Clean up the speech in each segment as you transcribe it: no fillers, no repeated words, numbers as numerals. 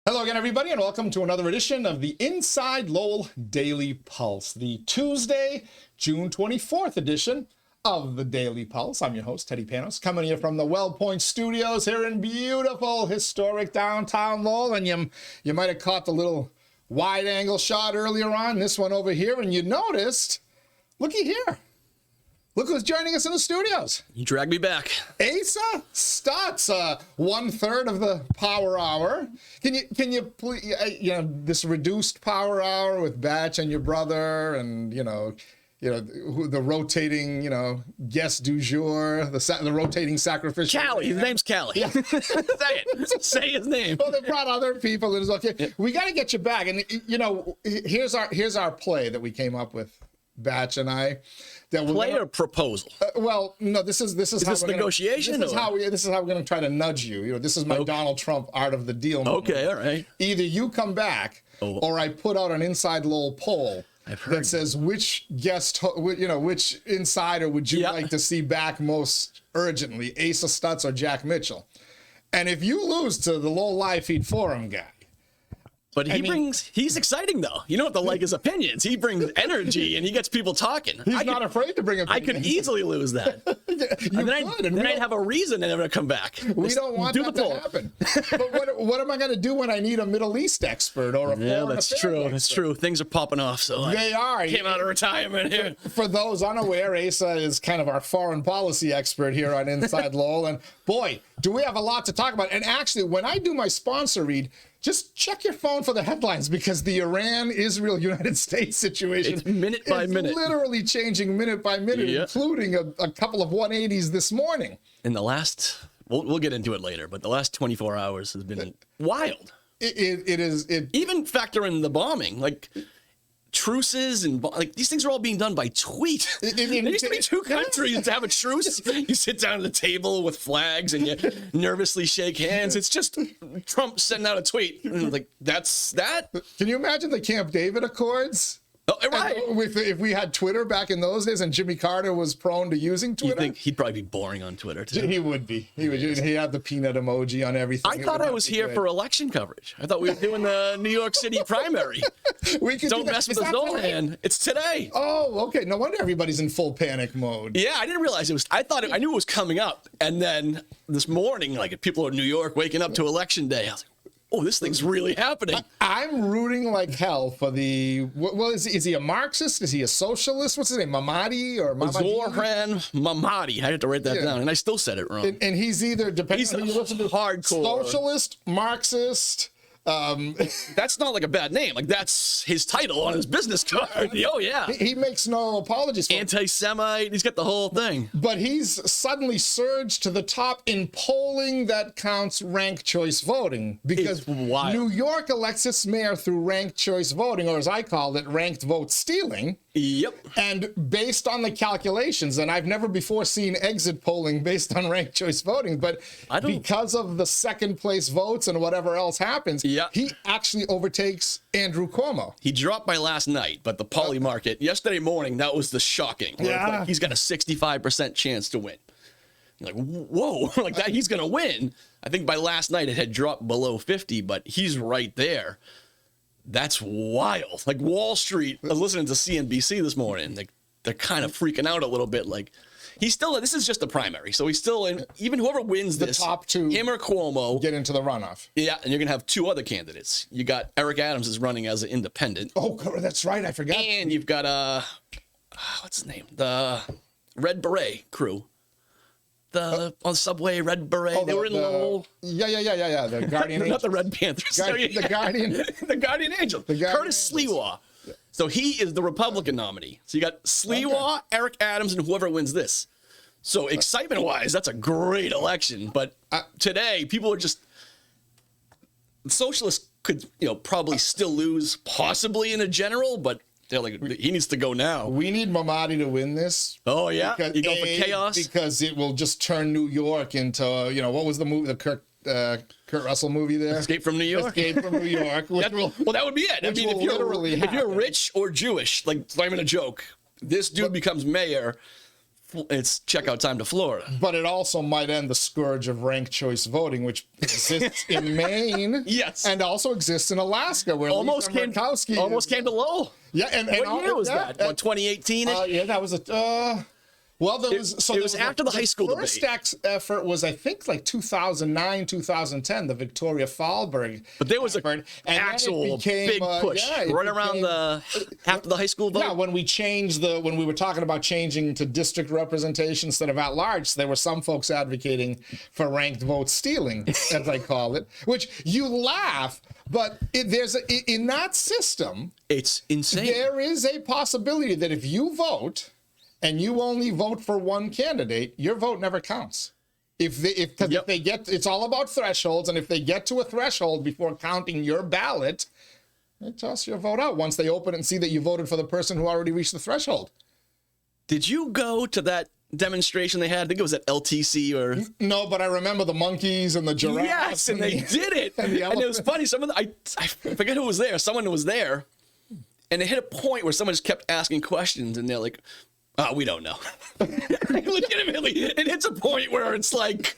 Hello again, everybody, and welcome to another edition of the Inside Lowell Daily Pulse, the Tuesday, June 24th edition of the Daily Pulse. I'm your host, Teddy Panos, coming to you from the Well Point Studios here in beautiful, historic downtown Lowell. And you might have caught the little wide-angle shot earlier on, this one over here, and you noticed, looky here. Look who's joining us in the studios. You dragged me back. Asa Stutz, 1/3 of the power hour. Can you please, this reduced power hour with Batch and your brother, and the rotating, guest du jour, the rotating sacrificial. Callie, his name's Callie. Yeah. Say it. Say his name. Well, they brought other people in as well. Yeah. We got to get you back, and here's our play that we came up with, Batch and I. Play or proposal? Well, no. This is how this negotiation. This is how we're going to try to nudge you. This is my Donald Trump art of the deal moment. Okay, all right. Either you come back, or I put out an Inside Lowell poll that says which which insider would you like to see back most urgently, Asa Stutz or Jack Mitchell? And if you lose to the Lowell Live Feed Forum guy. But he's exciting, though. You don't have to like his opinions. He brings energy, and he gets people talking. He's not afraid to bring opinions. I could easily lose that. Then I'd have a reason to never come back. We don't want that to happen. But what am I going to do when I need a Middle East expert or a foreign affairs expert? That's true. Things are popping off, so they are. Came out of retirement here. For those unaware, Asa is kind of our foreign policy expert here on Inside Lowell, and boy, do we have a lot to talk about. And actually, when I do my sponsor read, just check your phone for the headlines, because the Iran, Israel, United States situation it's minute by minute, literally changing minute by minute, including a couple of 180s this morning. In the last, we'll get into it later, but the last 24 hours has been wild. It is. Even factor in the bombing, like truces and these things are all being done by tweet. There used to be two countries to have a truce. You sit down at the table with flags and you nervously shake hands. It's just Trump sending out a tweet. Like, that's that. Can you imagine the Camp David Accords? Oh, right. If we had Twitter back in those days and Jimmy Carter was prone to using Twitter, you think he'd probably be boring on Twitter too? He would be. He would. He had the peanut emoji on everything. I thought I was here for election coverage. I thought we were doing the New York City primary. Don't mess with the Zolan. It's today. Oh, okay. No wonder everybody's in full panic mode. Yeah, I didn't realize it was. I knew it was coming up, and then this morning, like people in New York waking up to election day, I was like, oh, this thing's really happening. I'm rooting like hell for the. Well, is he a Marxist? Is he a socialist? What's his name? Mamadi or Zoran Mamadi. I had to write that down, and I still said it wrong. And he's either, depending on who you listen to, hardcore socialist, Marxist. That's not like a bad name. Like, that's his title on his business card. Oh, yeah. He makes no apologies for it. Anti-Semite. He's got the whole thing. But he's suddenly surged to the top in polling that counts ranked choice voting, because New York elects its mayor through ranked choice voting, or as I called it, ranked vote stealing. Yep. And based on the calculations, and I've never before seen exit polling based on ranked choice voting, but because of the second place votes and whatever else happens, he actually overtakes Andrew Cuomo. He dropped by last night, but the poly market yesterday morning, that was the shocking. Yeah. Like, he's got a 65% chance to win. You're like, whoa, like that, he's going to win. I think by last night it had dropped below 50, but he's right there. That's wild. Like Wall Street, I was listening to CNBC this morning. Like, they're kind of freaking out a little bit. Like, he's still, this is just a primary. So he's still in, even whoever wins this, the top two, him or Cuomo, get into the runoff. Yeah. And you're going to have two other candidates. You got Eric Adams is running as an independent. Oh, that's right. I forgot. And you've got, what's his name? The Red Beret crew. On Subway, Red Beret. They were in Lowell. Yeah. The Guardian Angels. Not the Red Panthers. The Guardian. The Guardian Angels. Curtis Sliwa. Yeah. So he is the Republican nominee. So you got Sliwa, Eric Adams, and whoever wins this. So excitement-wise, that's a great election. But today, people are just... Socialists could, probably still lose, possibly in a general, but... They're like, he needs to go now. We need Mamadi to win this. Oh, yeah? You go for chaos? Because it will just turn New York into, what was the movie, the Kurt Russell movie there? Escape from New York? Escape from New York. Well, that would be it. I mean, if you're rich or Jewish, like, I'm in a joke, this dude becomes mayor it's checkout time to Florida. But it also might end the scourge of ranked choice voting, which exists in Maine. Yes. And also exists in Alaska, where Almost Lisa came Murkowski to Lowell. Yeah, and What year was that? What, 2018? Yeah, that was a. Well, there was it was after the high school debate. The first effort was, I think, like 2009, 2010, the Victoria Fallberg. But there was effort, an actual big push around after the high school vote. Yeah, when we changed when we were talking about changing to district representation instead of at large, there were some folks advocating for ranked vote stealing, as I call it, which you laugh, but in that system, it's insane. There is a possibility that if you vote and you only vote for one candidate, your vote never counts. If they get, it's all about thresholds, and if they get to a threshold before counting your ballot, they toss your vote out once they open it and see that you voted for the person who already reached the threshold. Did you go to that demonstration they had? I think it was at LTC or... No, but I remember the monkeys and the giraffes. Yes, and they did it. And it was funny. I forget who was there. Someone was there, and they hit a point where someone just kept asking questions, and they're like, we don't know. Legitimately, it hits a point where it's like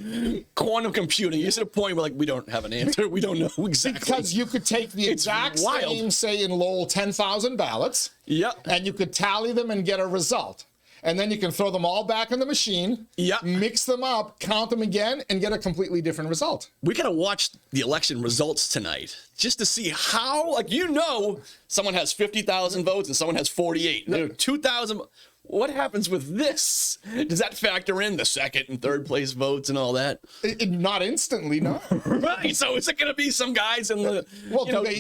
quantum computing. It's at a point where, like, we don't have an answer. We don't know exactly. Because you could take the exact same, say in Lowell, 10,000 ballots. Yep. And you could tally them and get a result. And then you can throw them all back in the machine, mix them up, count them again, and get a completely different result. We gotta watch the election results tonight just to see how, like, someone has 50,000 votes and someone has 48. 2,000. What happens with this? Does that factor in the second and third place votes and all that? Not instantly, no. Right. So is it going to be some guys in the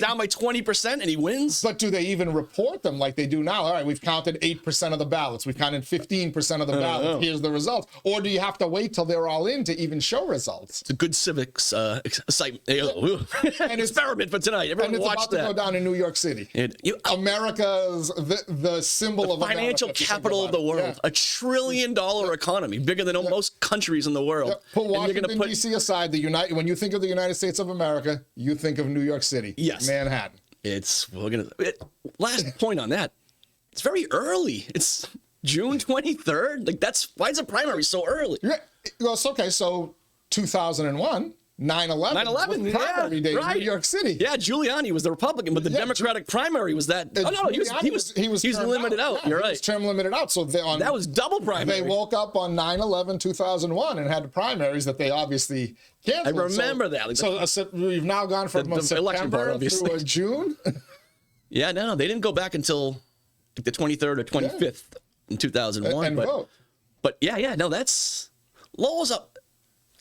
down by 20% and he wins? But do they even report them like they do now? All right, we've counted 8% of the ballots. We've counted 15% of the ballots. Here's the results. Or do you have to wait till they're all in to even show results? It's a good civics excitement. And experiment for tonight. Everyone and it's about to go down in New York City. America's the symbol of financial capital of the world, $1 trillion economy, bigger than most countries in the world. Put Washington, D.C. aside. When you think of the United States of America, you think of New York City. Yes, Manhattan. Last point on that. It's very early. It's June 23rd. Like, why is the primary so early? Yeah, well, it's okay. So 2001. 9/11 primary day in New York City. Yeah, Giuliani was the Republican, but the Democratic primary was that. He was limited out. You're right. He was term limited out. So that was double primary. They woke up on 9/11/2001 and had the primaries that they obviously canceled. I remember that. So we've now gone from September through June. Yeah, no, they didn't go back until the 23rd or 25th in 2001. And vote. But no, that's Lowell's up.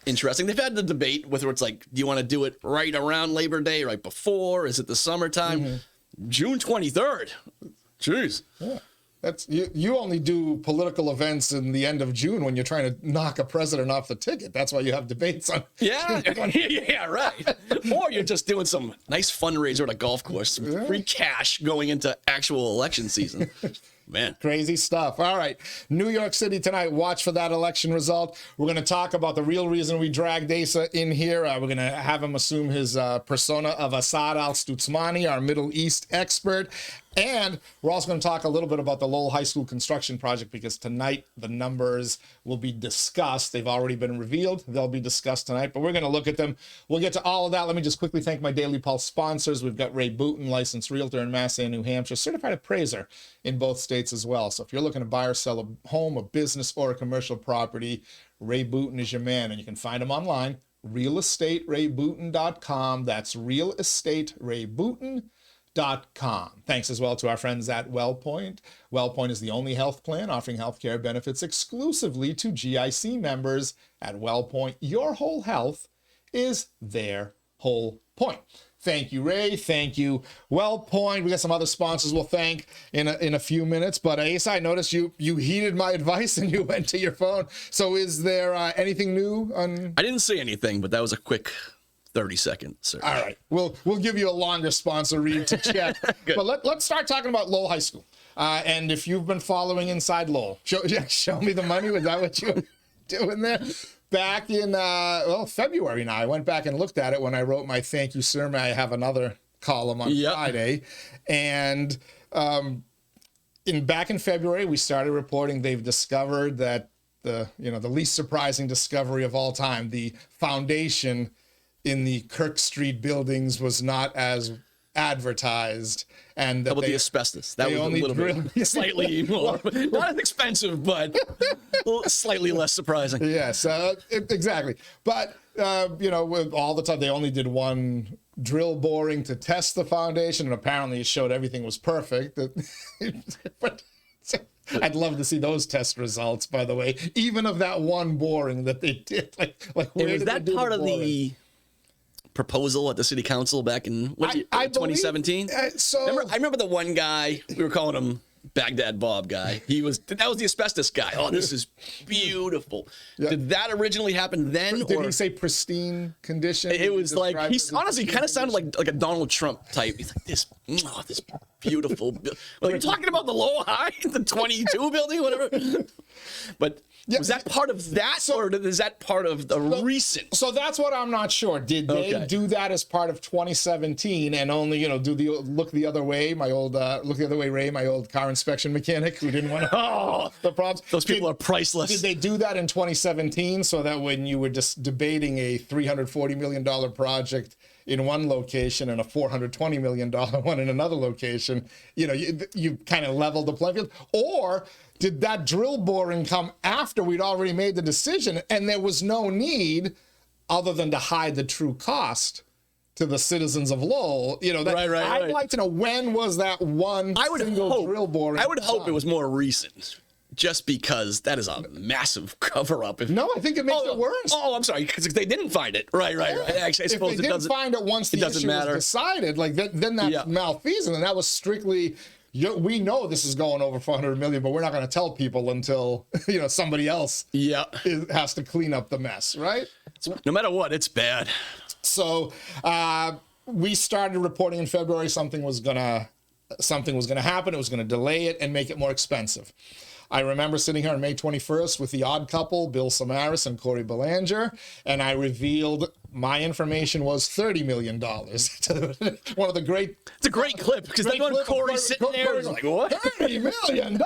Interesting. They've had the debate whether it's like, do you want to do it right around Labor Day, right before? Is it the summertime? June 23rd. Jeez. Yeah. That's you only do political events in the end of June when you're trying to knock a president off the ticket. That's why you have debates on. Yeah, right. Or you're just doing some nice fundraiser at a golf course, some free cash going into actual election season. Man. Crazy stuff. All right. New York City tonight. Watch for that election result. We're going to talk about the real reason we dragged Asa in here. We're going to have him assume his persona of Assad al-Stutzmani, our Middle East expert. And we're also going to talk a little bit about the Lowell High School construction project, because tonight the numbers will be discussed. They've already been revealed. They'll be discussed tonight, but we're going to look at them. We'll get to all of that. Let me just quickly thank my Daily Pulse sponsors. We've got Ray Booten, licensed realtor in Massey, New Hampshire, certified appraiser in both states as well. So if you're looking to buy or sell a home, a business, or a commercial property, Ray Booten is your man, and you can find him online, realestaterayBooten.com. That's realestaterayBooten.com. Thanks as well to our friends at WellPoint. WellPoint is the only health plan offering healthcare benefits exclusively to GIC members. At WellPoint, your whole health is their whole point. Thank you, Ray. Thank you, WellPoint. We got some other sponsors we'll thank in a few minutes. But Asa, I noticed you heeded my advice and you went to your phone. So is there anything new on? I didn't say anything, but that was a quick 30-second search. All right. We'll give you a longer sponsor read to check. But let's start talking about Lowell High School. And if you've been following Inside Lowell, show me the money. Was that what you were doing there? Back in, February now. I went back and looked at it when I wrote my thank you, sir. May I have another column on Friday. And back in February, we started reporting they've discovered that the least surprising discovery of all time. The foundation in the Kirk Street buildings was not as advertised, and that How about the asbestos? That was a little bit slightly more, not as expensive, but slightly less surprising. Yes, exactly. But with all the time, they only did one drill boring to test the foundation, and apparently it showed everything was perfect. But I'd love to see those test results, by the way, even of that one boring that they did. Like where was did that they do part of boring? the proposal at the city council back in I 2017? I remember the one guy, we were calling him Baghdad Bob guy. That was the asbestos guy. Oh, this is beautiful. Yeah. Did that originally happen then? Did he say pristine condition? It was like, he's honestly kind of sounded like a Donald Trump type. He's like, this beautiful. Well, you're talking about the Lowell High, the 22 building, whatever. But was that part of that, or is that part of the recent? So that's what I'm not sure. Did they do that as part of 2017 and only, do the look the other way? My old Ray, my old car inspection mechanic who didn't want to the problems. Those people are priceless. Did they do that in 2017 so that when you were just debating a $340 million project in one location and a $420 million one in another location, you kind of leveled the playing field? Or did that drill boring come after we'd already made the decision and there was no need other than to hide the true cost to the citizens of Lowell? Right. I'd like to know, when was that one single drill boring? I would hope it was more recent. Just because that is a massive cover-up. No, I think it makes it worse. Oh, I'm sorry, because they didn't find it. Right. Actually, I suppose if they didn't find it once the issue was decided, then that's malfeasance, and that was strictly, we know this is going over $400 million, but we're not going to tell people until somebody else has to clean up the mess, right? No matter what, it's bad. So we started reporting in February something was gonna happen. It was gonna delay it and make it more expensive. I remember sitting here on May 21st with the odd couple, Bill Samaras and Corey Belanger, and I revealed my information was $30 million. One of the great... It's a great clip, because then when Corey's sitting there, he's like, what? $30 million!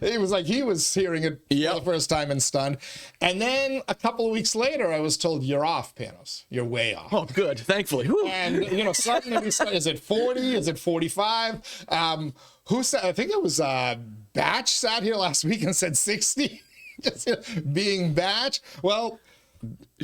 It was like he was hearing it for the first time and stunned. And then a couple of weeks later, I was told, you're off, Panos. You're way off. Oh, good. Thankfully. Whew. And, suddenly, is it 40? Is it 45? Who said? I think it was Batch sat here last week and said 60. Just being Batch. Well,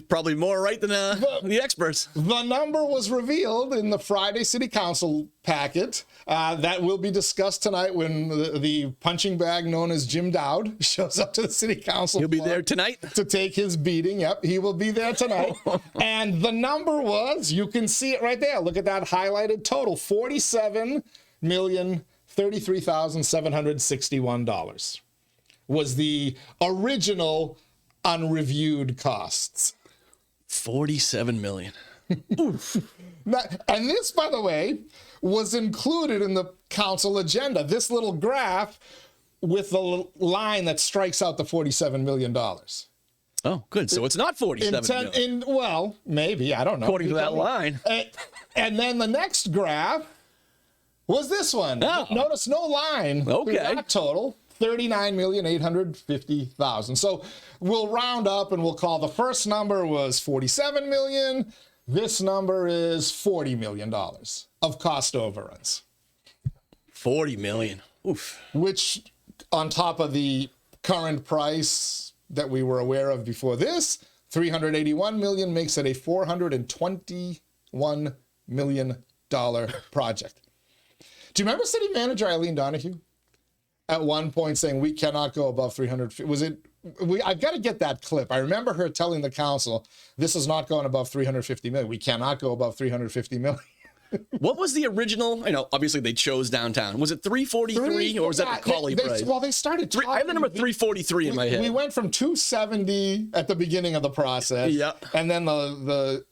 probably more right than the experts. The number was revealed in the Friday City Council packet that will be discussed tonight when the punching bag known as Jim Dowd shows up to the City Council. He'll be there tonight to take his beating. Yep, he will be there tonight. And the number was, you can see it right there. Look at that highlighted total: $47,033,761 was the original unreviewed costs. 47 million. Oof. And this, by the way, was included in the council agenda. This little graph with the line that strikes out the $47 million. Oh, good. So it's not 47 million. Well, maybe. I don't know. According to that line. And then the next graph was this one. Oh. Notice no line. Okay. That total. $39,850,000. So we'll round up and we'll call the first number was 47 million. This number is $40 million of cost overruns. 40 million. Oof. Which, on top of the current price that we were aware of before this, 381 million makes it a $421 million project. Do you remember City Manager Eileen Donahue at one point saying we cannot go above 300? I've got to get that clip. I remember her telling the council, this is not going above 350 million. We cannot go above 350 million. What was the original? Obviously they chose downtown. Was it 343 or was that the Colley price? Well, they started talking. I have the number 343 in my head. We went from 270 at the beginning of the process. Yeah. And then the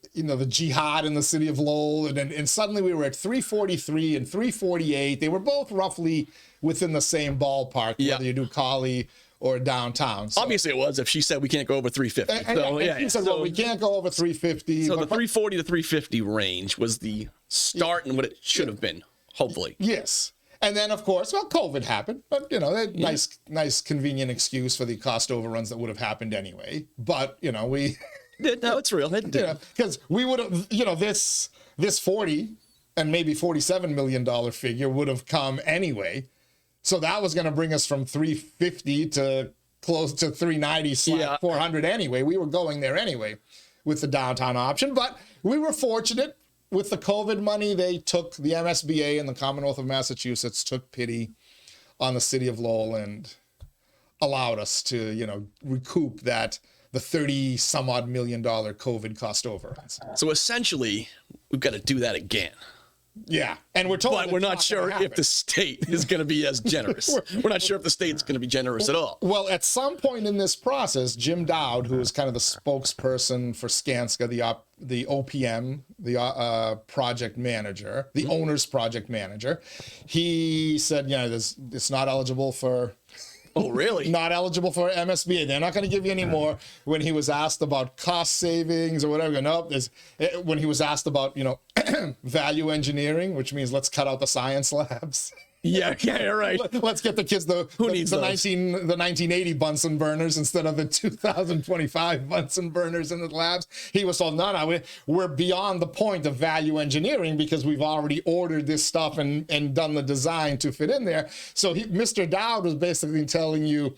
jihad in the city of Lowell, and suddenly we were at 343 and 348. They were both roughly within the same ballpark, whether you do Colley or downtown. So. Obviously it was if she said we can't go over 350. She said, well, we can't go over 350. So the 340 to 350 range was the start and what it should have been, hopefully. Yes. And then, of course, well, COVID happened, but, nice, convenient excuse for the cost overruns that would have happened anyway. But, we... No, it's real. It did. Because we would have, this 40 and maybe $47 million figure would have come anyway. So that was going to bring us from 350 to close to 390 / 400 anyway. We were going there anyway with the downtown option. But we were fortunate. With the COVID money, the MSBA and the Commonwealth of Massachusetts took pity on the city of Lowell and allowed us to, recoup the 30 some odd million COVID cost overruns. So essentially, we've got to do that again. Yeah, and we're told, but we're not sure if the state is going to be as generous. We're not sure if the state's going to be generous at all. Well, at some point in this process, Jim Dowd, who is kind of the spokesperson for Skanska, the OPM, the project manager, the owner's project manager, he said, it's not eligible for. Oh, really? Not eligible for MSBA. They're not going to give you any more. When he was asked about cost savings or whatever, nope. When he was asked about, value engineering, which means let's cut out the science labs. Yeah, right. Let's get the kids the 1980 Bunsen burners instead of the 2025 Bunsen burners in the labs. He was told, no, we're beyond the point of value engineering because we've already ordered this stuff and done the design to fit in there. So Mr. Dowd was basically telling you,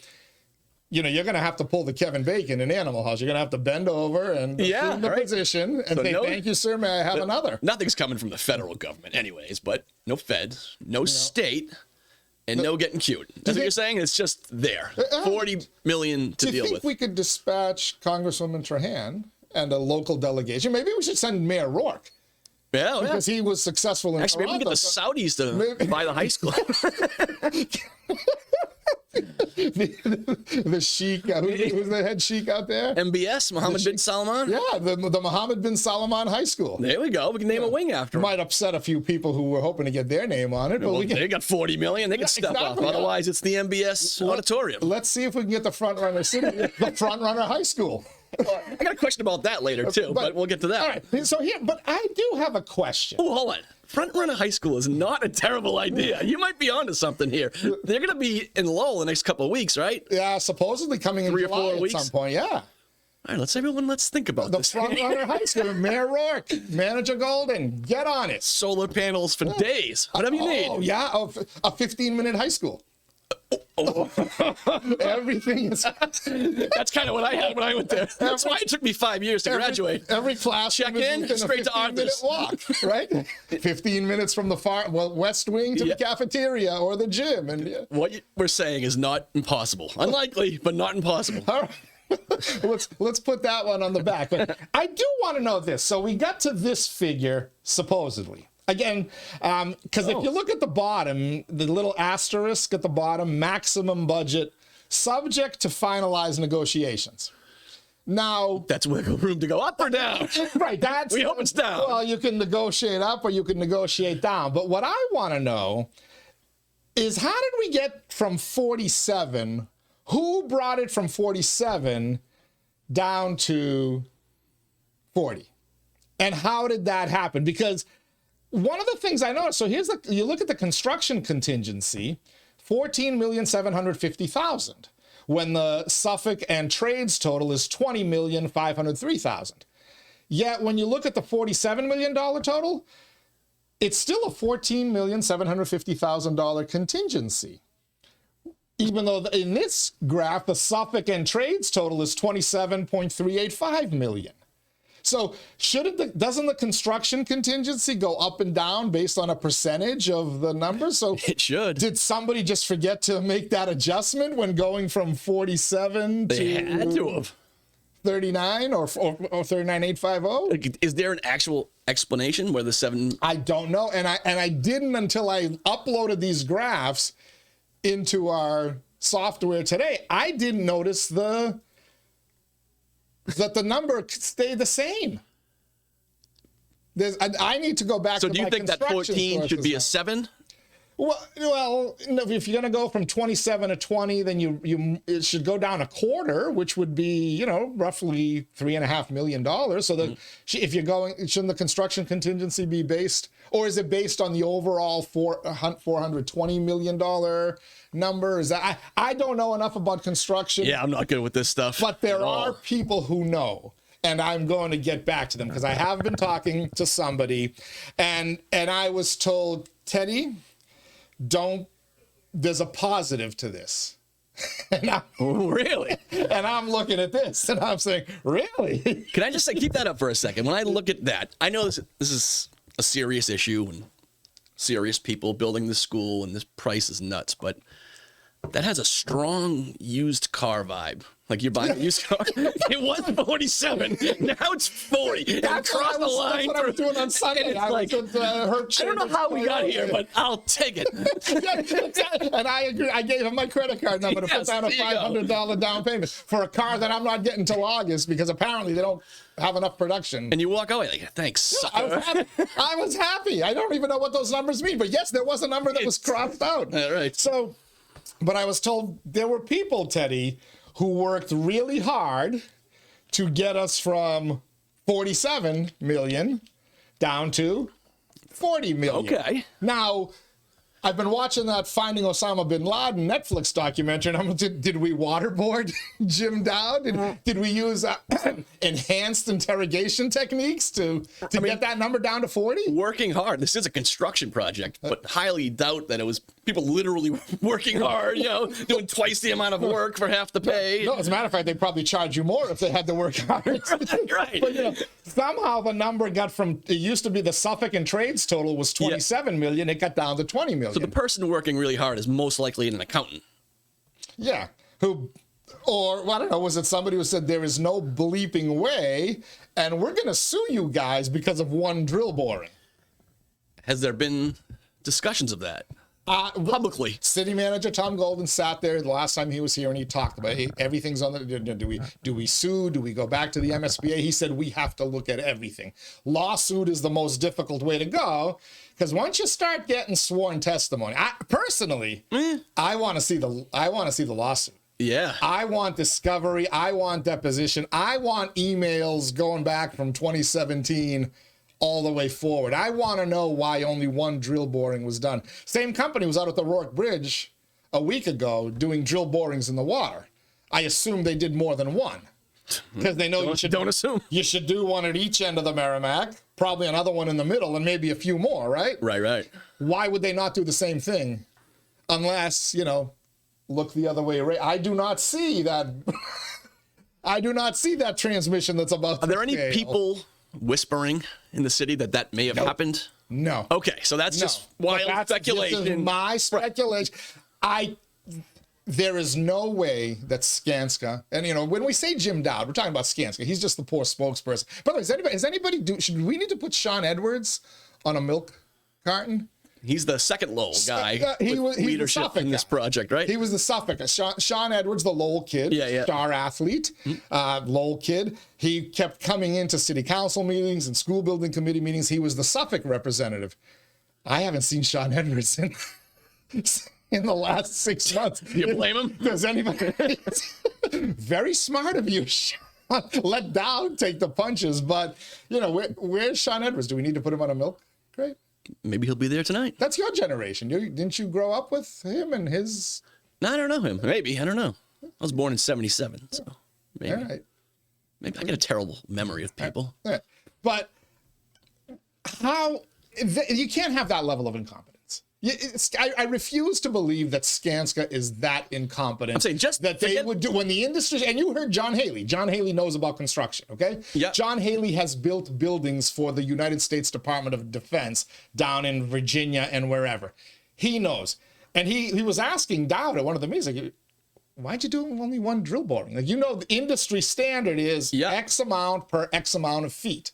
you're going to have to pull the Kevin Bacon in Animal House. You're going to have to bend over and assume the position and say, thank you, sir, may I have another? Nothing's coming from the federal government anyways, but no feds, no state, and no getting cute. That's what you're saying? It's just there. 40 million to deal with. Do you think we could dispatch Congresswoman Trahan and a local delegation? Maybe we should send Mayor Rourke. Yeah, because he was successful in Actually, maybe we get the Saudis to buy the high school. the sheik, who's the head sheik out there? MBS, Mohammed bin Salman. Yeah, the Mohammed bin Salman High School. There we go. We can name a wing after him. Might upset a few people who were hoping to get their name on it. But they got 40 million. They can step up. Otherwise, it's the MBS auditorium. Let's see if we can get the front runner city, the front runner high school. I got a question about that later too, but we'll get to that. All right. So but I do have a question. Oh, hold on. Front runner high school is not a terrible idea. You might be onto something here. They're going to be in Lowell the next couple of weeks, right? Yeah, supposedly coming in 3 or 4 July weeks at some point. Yeah. All right, let's think about the this. Front runner high school, Mayor Rourke, Manager Golden, get on it. Solar panels for days. Whatever you need. Oh yeah, a 15-minute high school. Everything is. That's kind of what I had when I went there. That's why it took me 5 years to graduate. Every class check in, straight to Arthur's. Walk, right? 15 minutes from the West Wing to the cafeteria or the gym, and what we're saying is not impossible. Unlikely, but not impossible. All right. let's put that one on the back. But I do want to know this. So we got to this figure supposedly. Again, because if you look at the bottom, the little asterisk at the bottom, maximum budget, subject to finalized negotiations. Now, that's wiggle room to go up or down. Right. We hope it's down. Well, you can negotiate up or you can negotiate down. But what I want to know is how did we get from 47? Who brought it from 47 down to 40? And how did that happen? Because one of the things I noticed, so you look at the construction contingency, $14,750,000, when the Suffolk and trades total is $20,503,000. Yet when you look at the $47 million total, it's still a $14,750,000 contingency. Even though in this graph, the Suffolk and trades total is $27.385 million. So doesn't the construction contingency go up and down based on a percentage of the numbers? So it should. Did somebody just forget to make that adjustment when going from 47 they had to have 39 or 39,850? Is there an actual explanation where the 7? I don't know, and I didn't until I uploaded these graphs into our software today. I didn't notice that the number stayed the same. I need to go back. So to do you think that 14 should be a 7? Well, if you're going to go from 27 to 20, then it should go down a quarter, which would be, roughly $3.5 million. So that if you're going, shouldn't the construction contingency be based, or is it based on the overall $420 million number? Is that I don't know enough about construction. Yeah, I'm not good with this stuff. But there are people who know. And I'm going to get back to them because I have been talking to somebody, and I was told, Teddy, there's a positive to this. Really? And I'm looking at this and I'm saying, really? Can I just say, keep that up for a second? When I look at that, I know this is a serious issue and serious people building this school, and this price is nuts, but that has a strong used car vibe. Like you're buying a used car. It was 47. Now it's 40. That's what I was doing on Sunday. I don't know how we got here, but I'll take it. And I agree. I gave him my credit card number to put down a $500 down payment for a car that I'm not getting till August because apparently they don't have enough production. And you walk away like, thanks, sucker. I was happy. I don't even know what those numbers mean, but yes, there was a number that was crossed out. All right. So, but I was told there were people, Teddy, who worked really hard to get us from 47 million down to 40 million. Okay. Now, I've been watching that Finding Osama bin Laden Netflix documentary, and did we waterboard Jim Dowd? Did we use enhanced interrogation techniques to get that number down to 40? Working hard. This is a construction project, but highly doubt that it was people literally working hard, doing twice the amount of work for half the pay. No, as a matter of fact, they'd probably charge you more if they had to work hard. Right. But, somehow the number got from, it used to be the Suffolk and Trades total was 27 million. It got down to 20 million. So the person working really hard is most likely an accountant. Yeah. Or I don't know, was it somebody who said there is no bleeping way and we're going to sue you guys because of one drill boring? Has there been discussions of that? Publicly. City manager Tom Golden sat there the last time he was here and he talked about everything's on the, do we sue? Do we go back to the MSBA? He said, we have to look at everything. Lawsuit is the most difficult way to go because once you start getting sworn testimony, I want to see the lawsuit. Yeah. I want discovery. I want deposition. I want emails going back from 2017 all the way forward. I want to know why only one drill boring was done. Same company was out at the York Bridge a week ago doing drill borings in the water. I assume they did more than one because they know don't assume. You should do one at each end of the Merrimack, probably another one in the middle, and maybe a few more, right? Right. Why would they not do the same thing unless, look the other way? I do not see that. I do not see that transmission that's about to Are there any people whispering in the city that may have happened? No. Okay, so that's just wild speculation. This is my speculation. There is no way that Skanska, and when we say Jim Dowd, we're talking about Skanska. He's just the poor spokesperson. By the way, should we need to put Sean Edwards on a milk carton? He's the second Lowell guy He's leadership in this project, right? He was the Suffolk. Sean Edwards, the Lowell kid, star athlete, Lowell kid. He kept coming into city council meetings and school building committee meetings. He was the Suffolk representative. I haven't seen Sean Edwards in the last 6 months. Do you blame him? Does anybody? Very smart of you, Sean. Let Dowd take the punches. But, where's Sean Edwards? Do we need to put him on a milk crate? Maybe he'll be there tonight. That's your generation. Didn't you grow up with him and his? No, I don't know him. Maybe. I don't know. I was born in 77, so maybe. All right. Maybe I get a terrible memory of people. All right. But you can't have that level of incompetence. I refuse to believe that Skanska is that incompetent. I'm saying just that they would do when the industry. And you heard John Haley. John Haley knows about construction. Okay. Yeah. John Haley has built buildings for the United States Department of Defense down in Virginia and wherever. He knows. And he was asking Dowd at one of the meetings, like, why'd you do only one drill boring? Like, the industry standard is X amount per X amount of feet,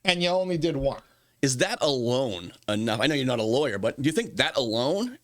and you only did one. Is that alone enough? I know you're not a lawyer, but do you think that alone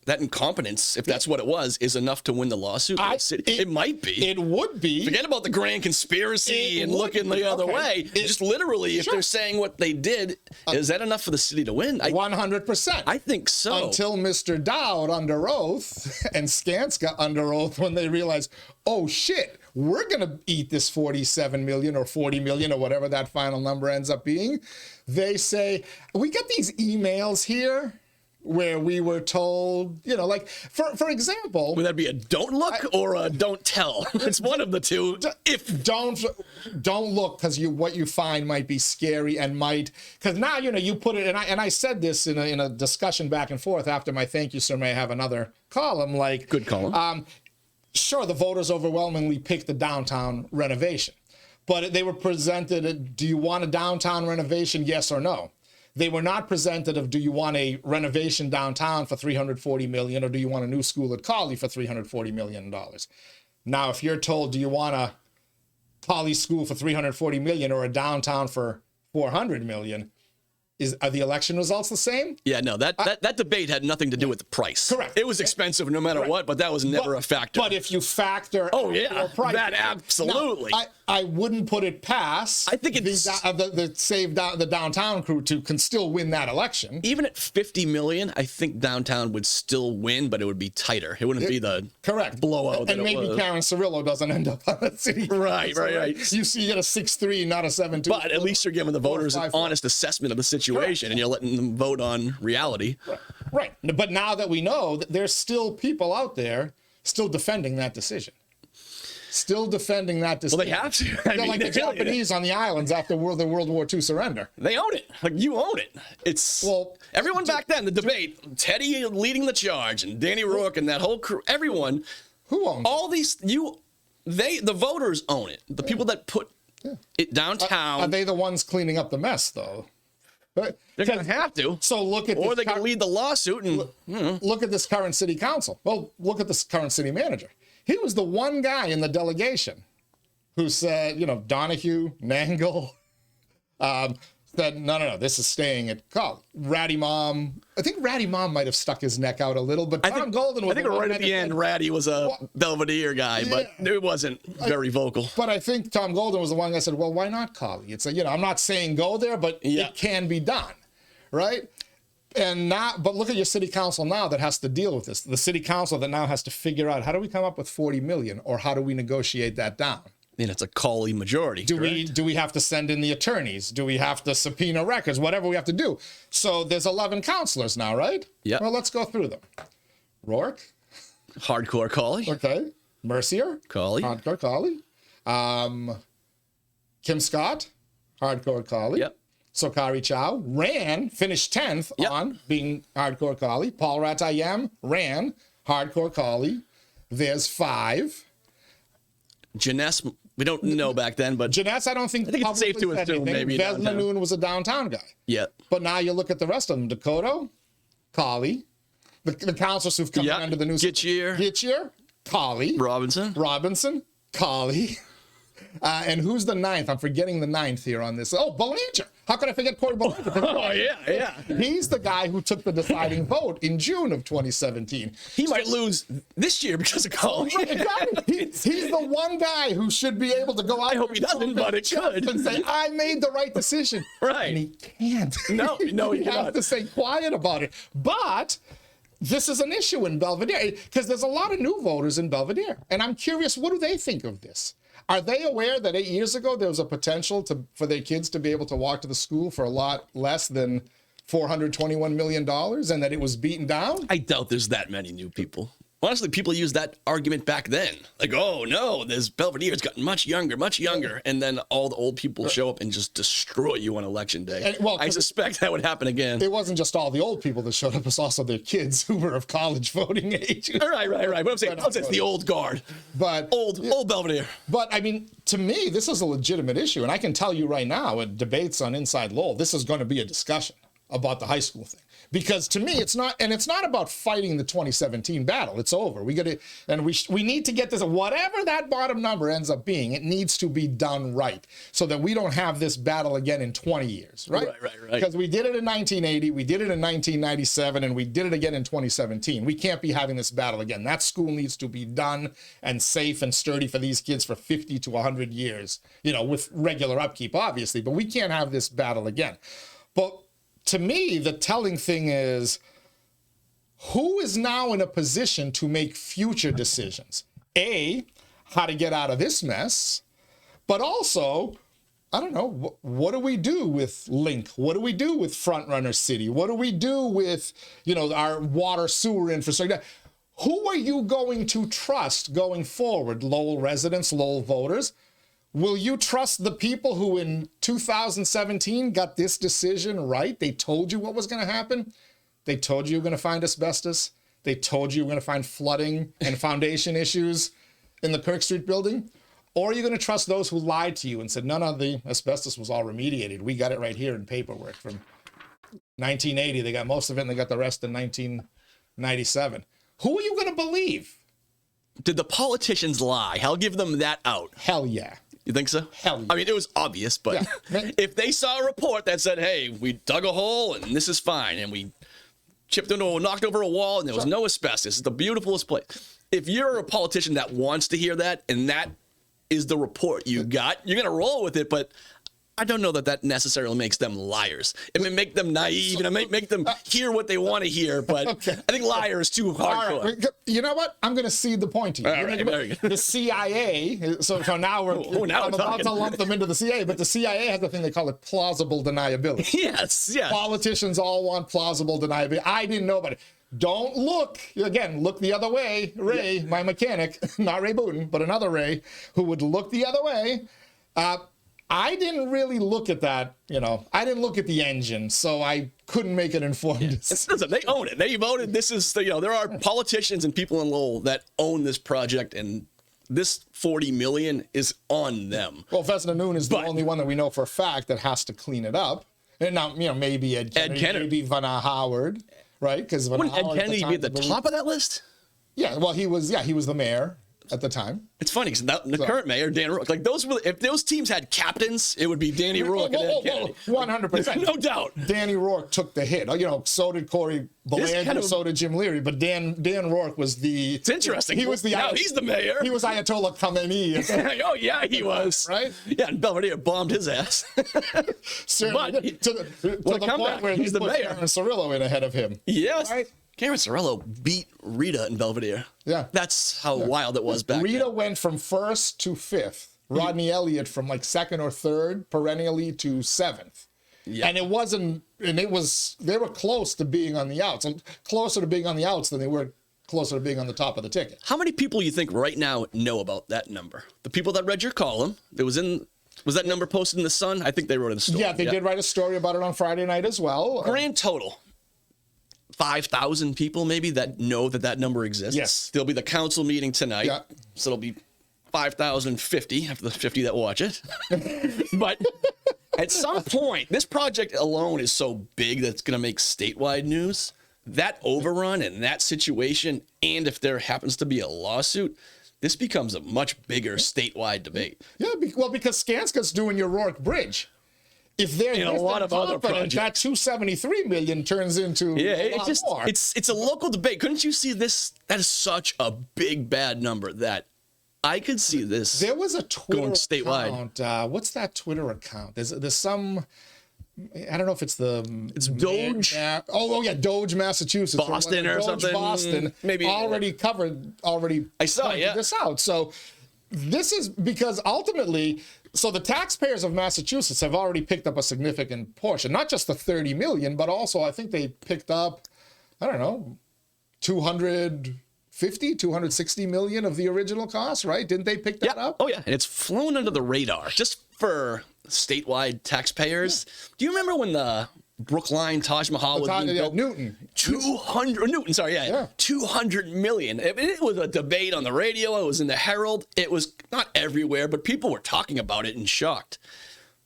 that incompetence, if that's what it was, is enough to win the lawsuit? It might be. It would be. Forget about the grand conspiracy and looking the other way. Just literally, if they're saying what they did, is that enough for the city to win? 100%. I think so. Until Mr. Dowd under oath and Skanska under oath when they realized, oh shit, we're going to eat this 47 million or 40 million or whatever that final number ends up being. They say, we get these emails here where we were told, you know, like, for example... Would that be a don't look or a don't tell? It's one of the two. If don't look, because what you find might be scary and might... Because now, you know, you put it... And I said this in a discussion back and forth after my thank you, sir, may I have another column, like... Good column. Sure, the voters overwhelmingly picked the downtown renovation. But they were presented, do you want a downtown renovation, yes or no? They were not presented of, do you want a renovation downtown for $340 million, or do you want a new school at Cawley for $340 million? Now, if you're told, do you want a Cawley school for $340 million or a downtown for $400 million, are the election results the same? Yeah, no, that debate had nothing to do with the price. Correct. It was expensive no matter what, but that was never a factor. But if you factor... Oh, yeah, price, that absolutely. Now, I wouldn't put it past I think it's, the downtown crew can still win that election. Even at 50 million, I think downtown would still win, but it would be tighter. It wouldn't be the blowout. And maybe Karen Cirillo doesn't end up on the city. Right. You get a 6-3, not a 7-2. But at least you're giving the voters an honest assessment of the situation, and you're letting them vote on reality. Right. But now that we know that there's still people out there still defending that decision. Still defending that decision. Well, they have to. I mean, like the Japanese on the islands after the World War II surrender. They own it. Like, you own it. It's everyone back then, the debate, Teddy leading the charge and Danny Rourke and that whole crew, everyone. Who owns all these? The voters own it. The people that put it downtown. Are they the ones cleaning up the mess, though? They're going to have to. So look at or they can lead the lawsuit and look at this current city council. Well, look at this current city manager. He was the one guy in the delegation who said, you know, Donahue, Nangle, said, no, this is staying at Cawley. Ratty Mom, I think Ratty Mom might have stuck his neck out a little, but Tom Golden was... I think right at the end, Ratty was a Belvedere guy, but it wasn't very vocal. But I think Tom Golden was the one that said, well, why not Cawley? It's a, you know, I'm not saying go there, but it can be done, right? And now, but look at your city council now that has to deal with this. The city council that now has to figure out, how do we come up with 40 million, or how do we negotiate that down? And it's a Cawley majority. Do we have to send in the attorneys? Do we have to subpoena records? Whatever we have to do. So there's 11 councilors now, right? Yeah. Well, let's go through them. Rourke. Hardcore Cawley. Okay. Mercier. Cawley. Hardcore Cawley. Kim Scott. Hardcore Cawley. Yep. Sokari Chow finished 10th on being hardcore Cawley. Paul Ratayem ran hardcore Cawley. There's 5. Janess, we don't know back then, but Janess, I think it's safe to assume maybe Vesna Noon was a downtown guy. Yeah. But now you look at the rest of them: Dakota, Cawley, the councilors who've come under the new Gitchier, Cawley, Robinson, Cawley. And who's the 9th? I'm forgetting the 9th here on this. Oh, Belanger. How could I forget Corey Belanger? Oh, yeah. He's the guy who took the deciding vote in June of 2017. He might lose this year because of Cawley. Exactly. He's the one guy who should be able to go out. I hope he doesn't, but it could. And say, I made the right decision. Right. And he can't. No, he cannot. has to stay quiet about it. But this is an issue in Belvedere because there's a lot of new voters in Belvedere. And I'm curious, what do they think of this? Are they aware that 8 years ago there was a potential for their kids to be able to walk to the school for a lot less than $421 million and that it was beaten down? I doubt there's that many new people. Honestly, people used that argument back then. Like, oh, no, this Belvedere's gotten much younger. And then all the old people show up and just destroy you on election day. And, I suspect that would happen again. It wasn't just all the old people that showed up. It's also their kids who were of college voting age. Right. But I'm saying it's the old guard. But old Belvedere. But, I mean, to me, this is a legitimate issue. And I can tell you right now, at debates on Inside Lowell, this is going to be a discussion. about the high school thing. Because to me, it's not about fighting the 2017 battle. It's over. We got to, and we need to get this, whatever that bottom number ends up being, it needs to be done right so that we don't have this battle again in 20 years, right? Right. Because we did it in 1980, we did it in 1997, and we did it again in 2017. We can't be having this battle again. That school needs to be done and safe and sturdy for these kids for 50 to 100 years, you know, with regular upkeep, obviously, but we can't have this battle again. But to me, the telling thing is, who is now in a position to make future decisions? A, how to get out of this mess, but also, I don't know, what do we do with Link? What do we do with Frontrunner City? What do we do with, you know, our water sewer infrastructure? Who are you going to trust going forward? Lowell residents, Lowell voters? Will you trust the people who in 2017 got this decision right? They told you what was going to happen. They told you were going to find asbestos. They told you were going to find flooding and foundation issues in the Kirk Street building. Or are you going to trust those who lied to you and said, no, the asbestos was all remediated. We got it right here in paperwork from 1980. They got most of it and they got the rest in 1997. Who are you going to believe? Did the politicians lie? I'll give them that out. Hell yeah. You think so? Hell yeah. I mean, it was obvious, but Yeah. if they saw a report that said, hey, we dug a hole and this is fine, and we knocked over a wall and there was no asbestos, it's the beautifulest place. If you're a politician that wants to hear that and that is the report you got, you're going to roll with it, but I don't know that that necessarily makes them liars. It may make them naive and it may make them hear what they want to hear, but okay. I think liar is too hardcore. Right. You know what? I'm going to cede the point to you. All right, very good. The CIA, so now I'm about to lump them into the CIA, but the CIA has a thing they call it plausible deniability. Yes. Politicians all want plausible deniability. I didn't know about it. Don't look, again, look the other way. Ray, my mechanic, not Ray Booten, but another Ray, who would look the other way. I didn't really look at that, you know, I didn't look at the engine, so I couldn't make an informed decision. Listen, they own it. They voted. This is, you know, there are politicians and people in Lowell that own this project, and this $40 million is on them. Well, Fessenden Noon is the only one that we know for a fact that has to clean it up. And now, you know, maybe Ed Kennedy. Maybe Van Howard, right? Because wouldn't Ed Kennedy be at the top of that list? Yeah, well, he was the mayor at the time. It's funny because the current mayor, Dan Rourke, like those were, if those teams had captains, it would be Danny Rourke and Ed Kennedy. 100%. No doubt. Danny Rourke took the hit. You know, so did Corey Belanger, so did Jim Leary, but Dan Rourke was the... It's interesting. He was now he's the mayor. He was Ayatollah Khamenei. Oh, yeah, he was. Right? Yeah, and Belvedere bombed his ass. Certainly. But to the point where he's the mayor. Karen Cirillo in ahead of him. Yes. Right? Karen Cirillo beat Rita in Belvedere. Yeah. That's how wild it was back Rita then. went from first to fifth. Rodney Elliott from like second or third, perennially, to seventh. Yeah. And they were close to being on the outs. Closer to being on the outs than they were closer to being on the top of the ticket. How many people you think right now know about that number? The people that read your column, was that number posted in the Sun? I think they wrote in the story. Yeah, they did write a story about it on Friday night as well. Grand total. 5,000 people maybe that know that number exists. Yes. There'll be the council meeting tonight. Yeah. So it'll be 5,050 after the 50 that watch it. But at some point, this project alone is so big that it's going to make statewide news. That overrun and that situation, and if there happens to be a lawsuit, this becomes a much bigger statewide debate. Yeah, well, because Skanska's doing your Rourke Bridge. If they're a lot of other projects, that $273 million turns into a lot more. It's a local debate. Couldn't you see this? That is such a big bad number that I could see this. There was a Twitter going statewide. Account. What's that Twitter account? There's some. I don't know if it's Doge. Doge, Massachusetts, Boston or something. Boston, maybe already I saw this out. So this is because ultimately. So the taxpayers of Massachusetts have already picked up a significant portion, not just the 30 million, but also I think they picked up, I don't know, 260 million of the original cost, right? Didn't they pick that up? Oh yeah, and it's flown under the radar just for statewide taxpayers. Yeah. Do you remember when the Brookline Taj Mahal was being built? Newton. 200 million. It was a debate on the radio. It was in the Herald. It was not everywhere, but people were talking about it and shocked.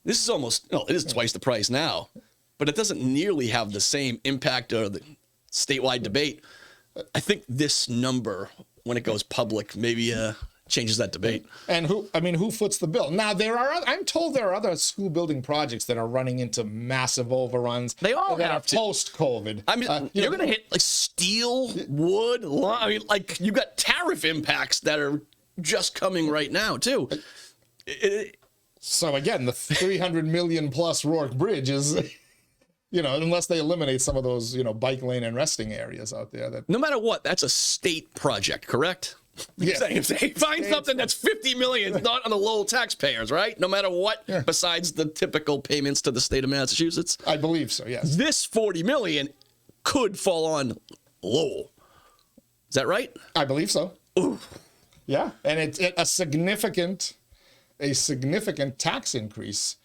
This is it is twice the price now. But but it doesn't nearly have the same impact or the statewide debate. I think this number, when it goes public, maybe changes that debate. And who foots the bill? Now, I'm told there are other school building projects that are running into massive overruns. They all that have are to. Post-COVID. I mean, you're going to hit like steel, wood, I mean, like you got tariff impacts that are just coming right now, too. So again, the 300 million plus Rourke Bridge is, unless they eliminate some of those, bike lane and resting areas out there. That No matter what, that's a state project, correct? Yeah. If they find something that's 50 million, it's not on the Lowell taxpayers, right? No matter what, besides the typical payments to the state of Massachusetts. I believe so, yes. This 40 million could fall on Lowell. Is that right? I believe so. Ooh. Yeah, and it's a significant tax increase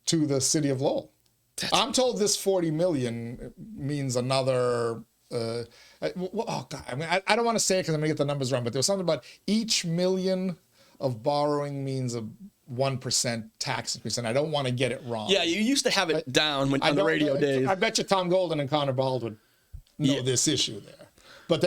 to the city of Lowell. I'm told this 40 million means another. Oh God! I mean, I don't want to say it because I'm gonna get the numbers wrong, but there was something about each million of borrowing means a 1% tax increase, and I don't want to get it wrong. Yeah, you used to have it down on the radio days. I bet you Tom Golden and Connor Baldwin know this issue there. But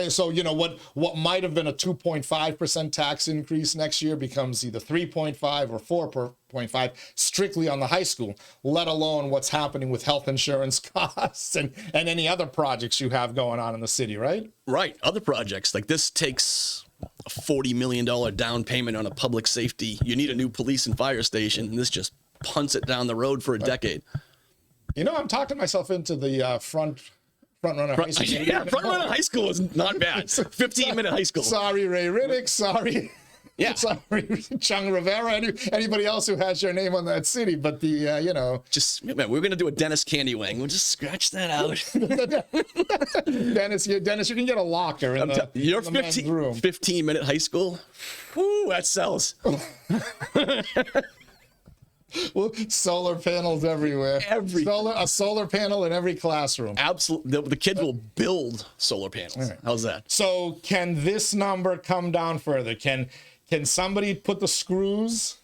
what might have been a 2.5% tax increase next year becomes either 3.5 or 4.5 strictly on the high school, let alone what's happening with health insurance costs and any other projects you have going on in the city, right? Right. Other projects like this takes a $40 million down payment on a public safety. You need a new police and fire station, and this just punts it down the road for a decade. I'm talking myself into the front runner high school. Yeah, front runner high school is not bad. 15-minute high school. Sorry, Ray Riddick. Sorry. Yeah. Sorry, Chung Rivera. Anybody else who has your name on that city, but Just, man, we're going to do a Dennis Candy-Wang. We'll just scratch that out. Dennis, you can get a locker in the men's room. 15-minute high school. Whoo, that sells. Well, solar panels everywhere. A solar panel in every classroom. Absolutely. The kids will build solar panels. Right. How's that? So can this number come down further? Can somebody put the screws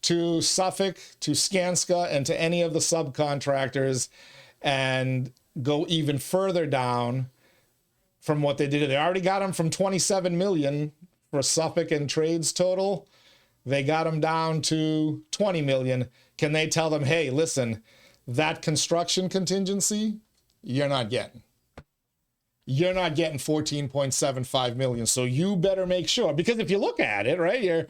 to Suffolk, to Skanska, and to any of the subcontractors and go even further down from what they did? They already got them from 27 million for Suffolk and trades total. They got them down to 20 million. Can they tell them, hey, listen, that construction contingency, you're not getting. You're not getting 14.75 million. So you better make sure, because if you look at it, right,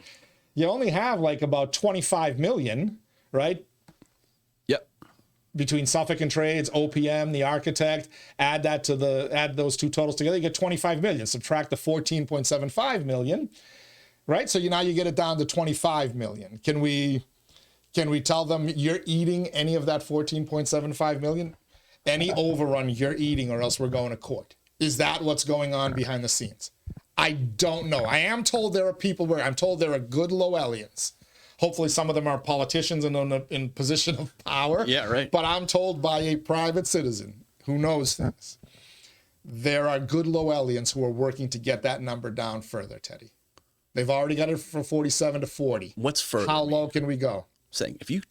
you only have like about 25 million, right? Yep. Between Suffolk and Trades, OPM, the architect, add those two totals together, you get 25 million. Subtract the 14.75 million. Right, so now you get it down to 25 million. Can we tell them you're eating any of that 14.75 million? Any overrun you're eating, or else we're going to court. Is that what's going on behind the scenes? I don't know. I am told there are people I'm told there are good Lowellians. Hopefully some of them are politicians and in position of power. Yeah, right. But I'm told by a private citizen who knows things, there are good Lowellians who are working to get that number down further, Teddy. They've already got it from 47 to 40. What's further? How low can we go? Saying if you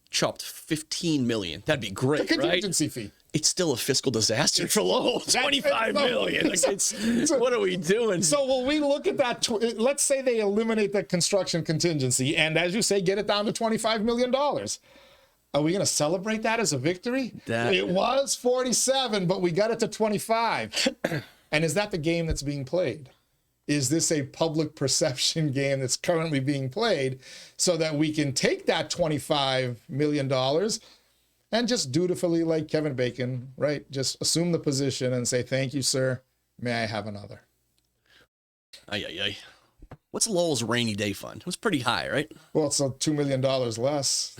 chopped 15 million, that'd be great, the contingency right? fee. It's still a fiscal disaster for Lowell. 25 million. What are we doing? So will we look at that? Let's say they eliminate the construction contingency, and as you say, get it down to $25 million. Are we going to celebrate that as a victory? It was 47, but we got it to 25. And is that the game that's being played? Is this a public perception game that's currently being played so that we can take that $25 million and just dutifully, like Kevin Bacon, right? Just assume the position and say, thank you, sir. May I have another? Ay. What's Lowell's rainy day fund? It was pretty high, right? Well, it's $2 million less.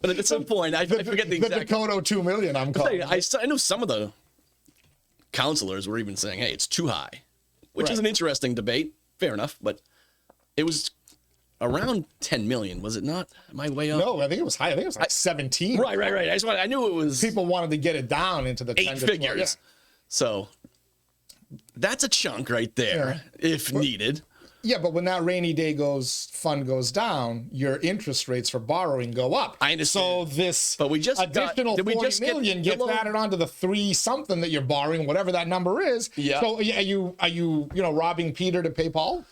But at some point, I forget the exact. The Dakota $2 million, I'm calling. I know some of the counselors were even saying, hey, it's too high, which is an interesting debate. Fair enough, but it was around 10 million, was it not? Am I way up? No, I think it was high. I think it was like 17. Right. I knew it was. People wanted to get it down into the 8 figures. Yeah. So that's a chunk right there, if needed. Yeah, but when that rainy day fund goes down, your interest rates for borrowing go up. I understand. So this but we just additional did we 40 just million gets added onto the 3 something that you're borrowing, whatever that number is. Yeah. So are you robbing Peter to pay Paul?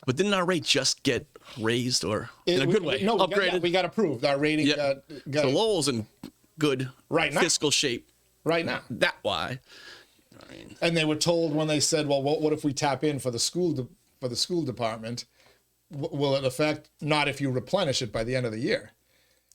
But didn't our rate just get raised or in a good way? No, upgraded. we got approved. Our rating got so Lowell's in good fiscal shape right now. That why. I mean, and they were told when they said, well, what if we tap in for the school department? Will it affect? Not if you replenish it by the end of the year.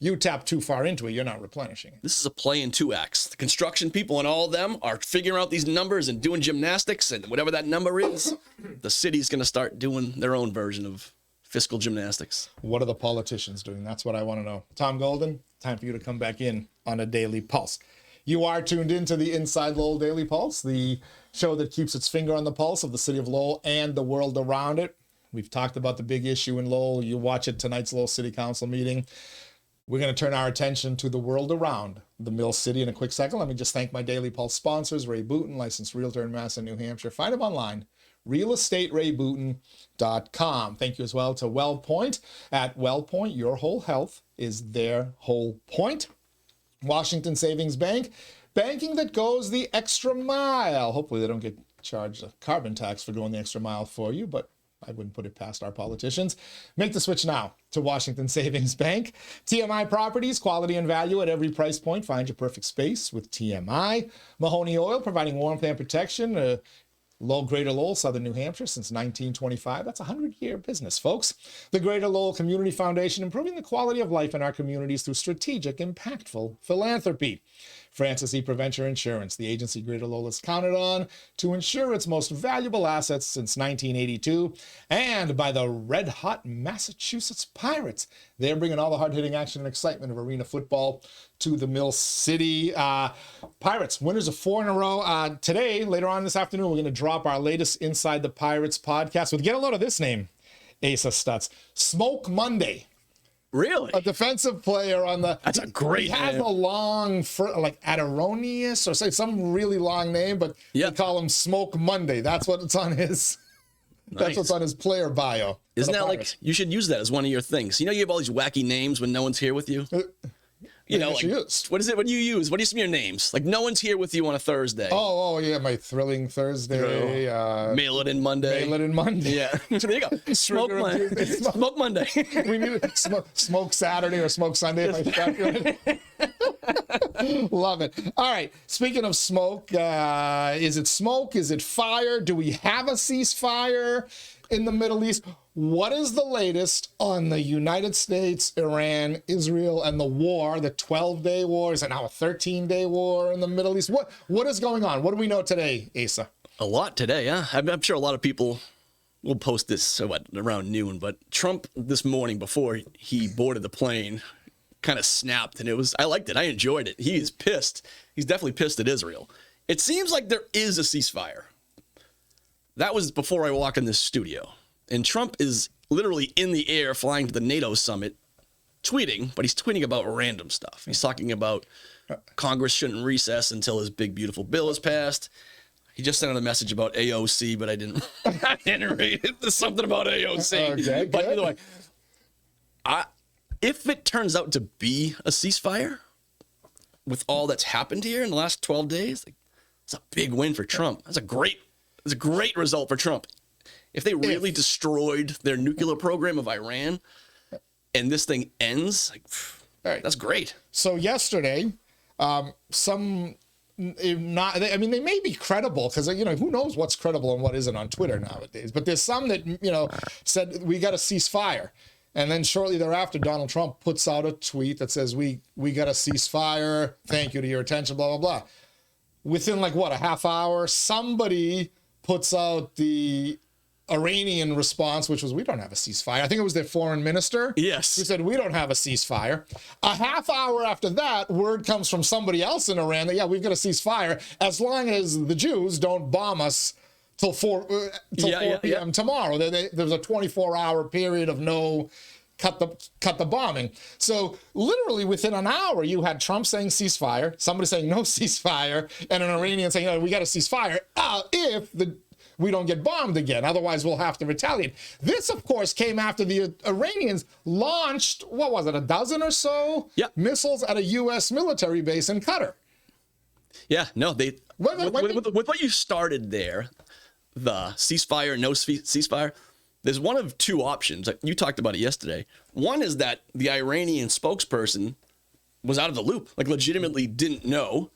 You tap too far into it, you're not replenishing it. This is a play in 2 acts. The construction people and all of them are figuring out these numbers and doing gymnastics, and whatever that number is, the city's going to start doing their own version of fiscal gymnastics. What are the politicians doing? That's what I want to know. Tom Golden, time for you to come back in on a Daily Pulse. You are tuned into the Inside Lowell Daily Pulse, the show that keeps its finger on the pulse of the city of Lowell and the world around it. We've talked about the big issue in Lowell. You watch it tonight's Lowell City Council meeting. We're going to turn our attention to the world around the Mill City in a quick second. Let me just thank my Daily Pulse sponsors, Ray Booten, licensed realtor in Mass and New Hampshire. Find him online, realestaterayBooten.com. Thank you as well to WellPoint. At WellPoint, your whole health is their whole point. Washington Savings Bank, banking that goes the extra mile. Hopefully they don't get charged a carbon tax for going the extra mile for you, but I wouldn't put it past our politicians. Make the switch now to Washington Savings Bank. TMI Properties, quality and value at every price point. Find your perfect space with TMI. Mahoney Oil, providing warmth and protection. Greater Lowell, Southern New Hampshire, since 1925. That's a 100-year business, folks. The Greater Lowell Community Foundation, improving the quality of life in our communities through strategic, impactful philanthropy. Francis E. Preventure Insurance, the agency Greater Lowell is counted on to insure its most valuable assets since 1982. And by the red-hot Massachusetts Pirates. They're bringing all the hard-hitting action and excitement of arena football to the Mill City. Pirates, winners of 4 in a row. Today, later on this afternoon, we're going to drop our latest Inside the Pirates podcast. We'll get a load of this name, Asa Stutz. Smoke Monday. Really? A defensive player on the... That's a great He has name. a long, like Adironius or some really long name, but they call him Smoke Monday. That's what it's on his... That's Nice. what's on his player bio. Isn't that like, you should use that as one of your things. You know, you have all these wacky names when no one's here with you. You know, like, what is it? What do you use? What do you some of your names? Like, no one's here with you on a Thursday. Oh, yeah, my Thrilling Thursday. Mail it in Monday. Mail it in Monday. Yeah. So there you go. Smoke Monday. Smoke Monday. We need smoke Saturday or Smoke Sunday. If I calculate it. Love it. All right. Speaking of smoke, is it smoke? Is it fire? Do we have a ceasefire in the Middle East? What is the latest on the United States, Iran, Israel, and the war, the 12-day war? Is it now a 13-day war in the Middle East? What is going on? What do we know today, Asa? A lot today, yeah. I'm sure a lot of people will post this around noon, but Trump this morning before he boarded the plane kind of snapped, and I liked it. I enjoyed it. He is pissed. He's definitely pissed at Israel. It seems like there is a ceasefire. That was before I walked in this studio. And Trump is literally in the air flying to the NATO summit, tweeting, but he's tweeting about random stuff. He's talking about Congress shouldn't recess until his big, beautiful bill is passed. He just sent out a message about AOC, but I didn't read it. There's something about AOC. Okay, but good. either way, if it turns out to be a ceasefire, with all that's happened here in the last 12 days, it's a big win for Trump. It's a great result for Trump. If they really destroyed their nuclear program of Iran and this thing ends, that's great. So yesterday, they may be credible because, who knows what's credible and what isn't on Twitter nowadays. But there's some that, said we got to ceasefire. And then shortly thereafter, Donald Trump puts out a tweet that says, we got to ceasefire. Thank you to your attention, blah, blah, blah. Within a half hour, somebody puts out the Iranian response, which was, we don't have a ceasefire. I think it was their foreign minister. Yes. Who said, we don't have a ceasefire. A half hour after that, word comes from somebody else in Iran that, we've got a ceasefire as long as the Jews don't bomb us till 4 p.m. tomorrow. There's a 24-hour period of no cut the bombing. So literally within an hour, you had Trump saying ceasefire, somebody saying no ceasefire, and an Iranian saying, we got a ceasefire if we don't get bombed again. Otherwise, we'll have to retaliate. This, of course, came after the Iranians launched, what was it, a dozen or so missiles at a U.S. military base in Qatar. Yeah, no, with what you started there, the ceasefire, no ceasefire, there's one of two options. You talked about it yesterday. One is that the Iranian spokesperson was out of the loop, like legitimately didn't know.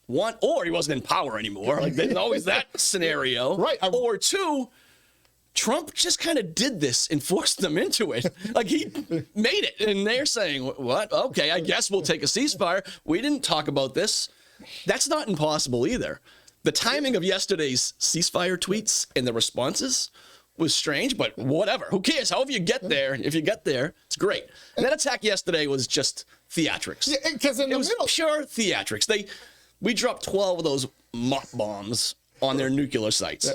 One, or he wasn't in power anymore. Like there's always that scenario. Right. Or two, Trump just kind of did this and forced them into it. Like he made it. And they're saying, what? Okay, I guess we'll take a ceasefire. We didn't talk about this. That's not impossible either. The timing of yesterday's ceasefire tweets and the responses was strange, but whatever. Who cares? However you get there, if you get there, it's great. And that attack yesterday was just theatrics. Yeah, because it was pure theatrics. We dropped 12 of those mock bombs on their nuclear sites.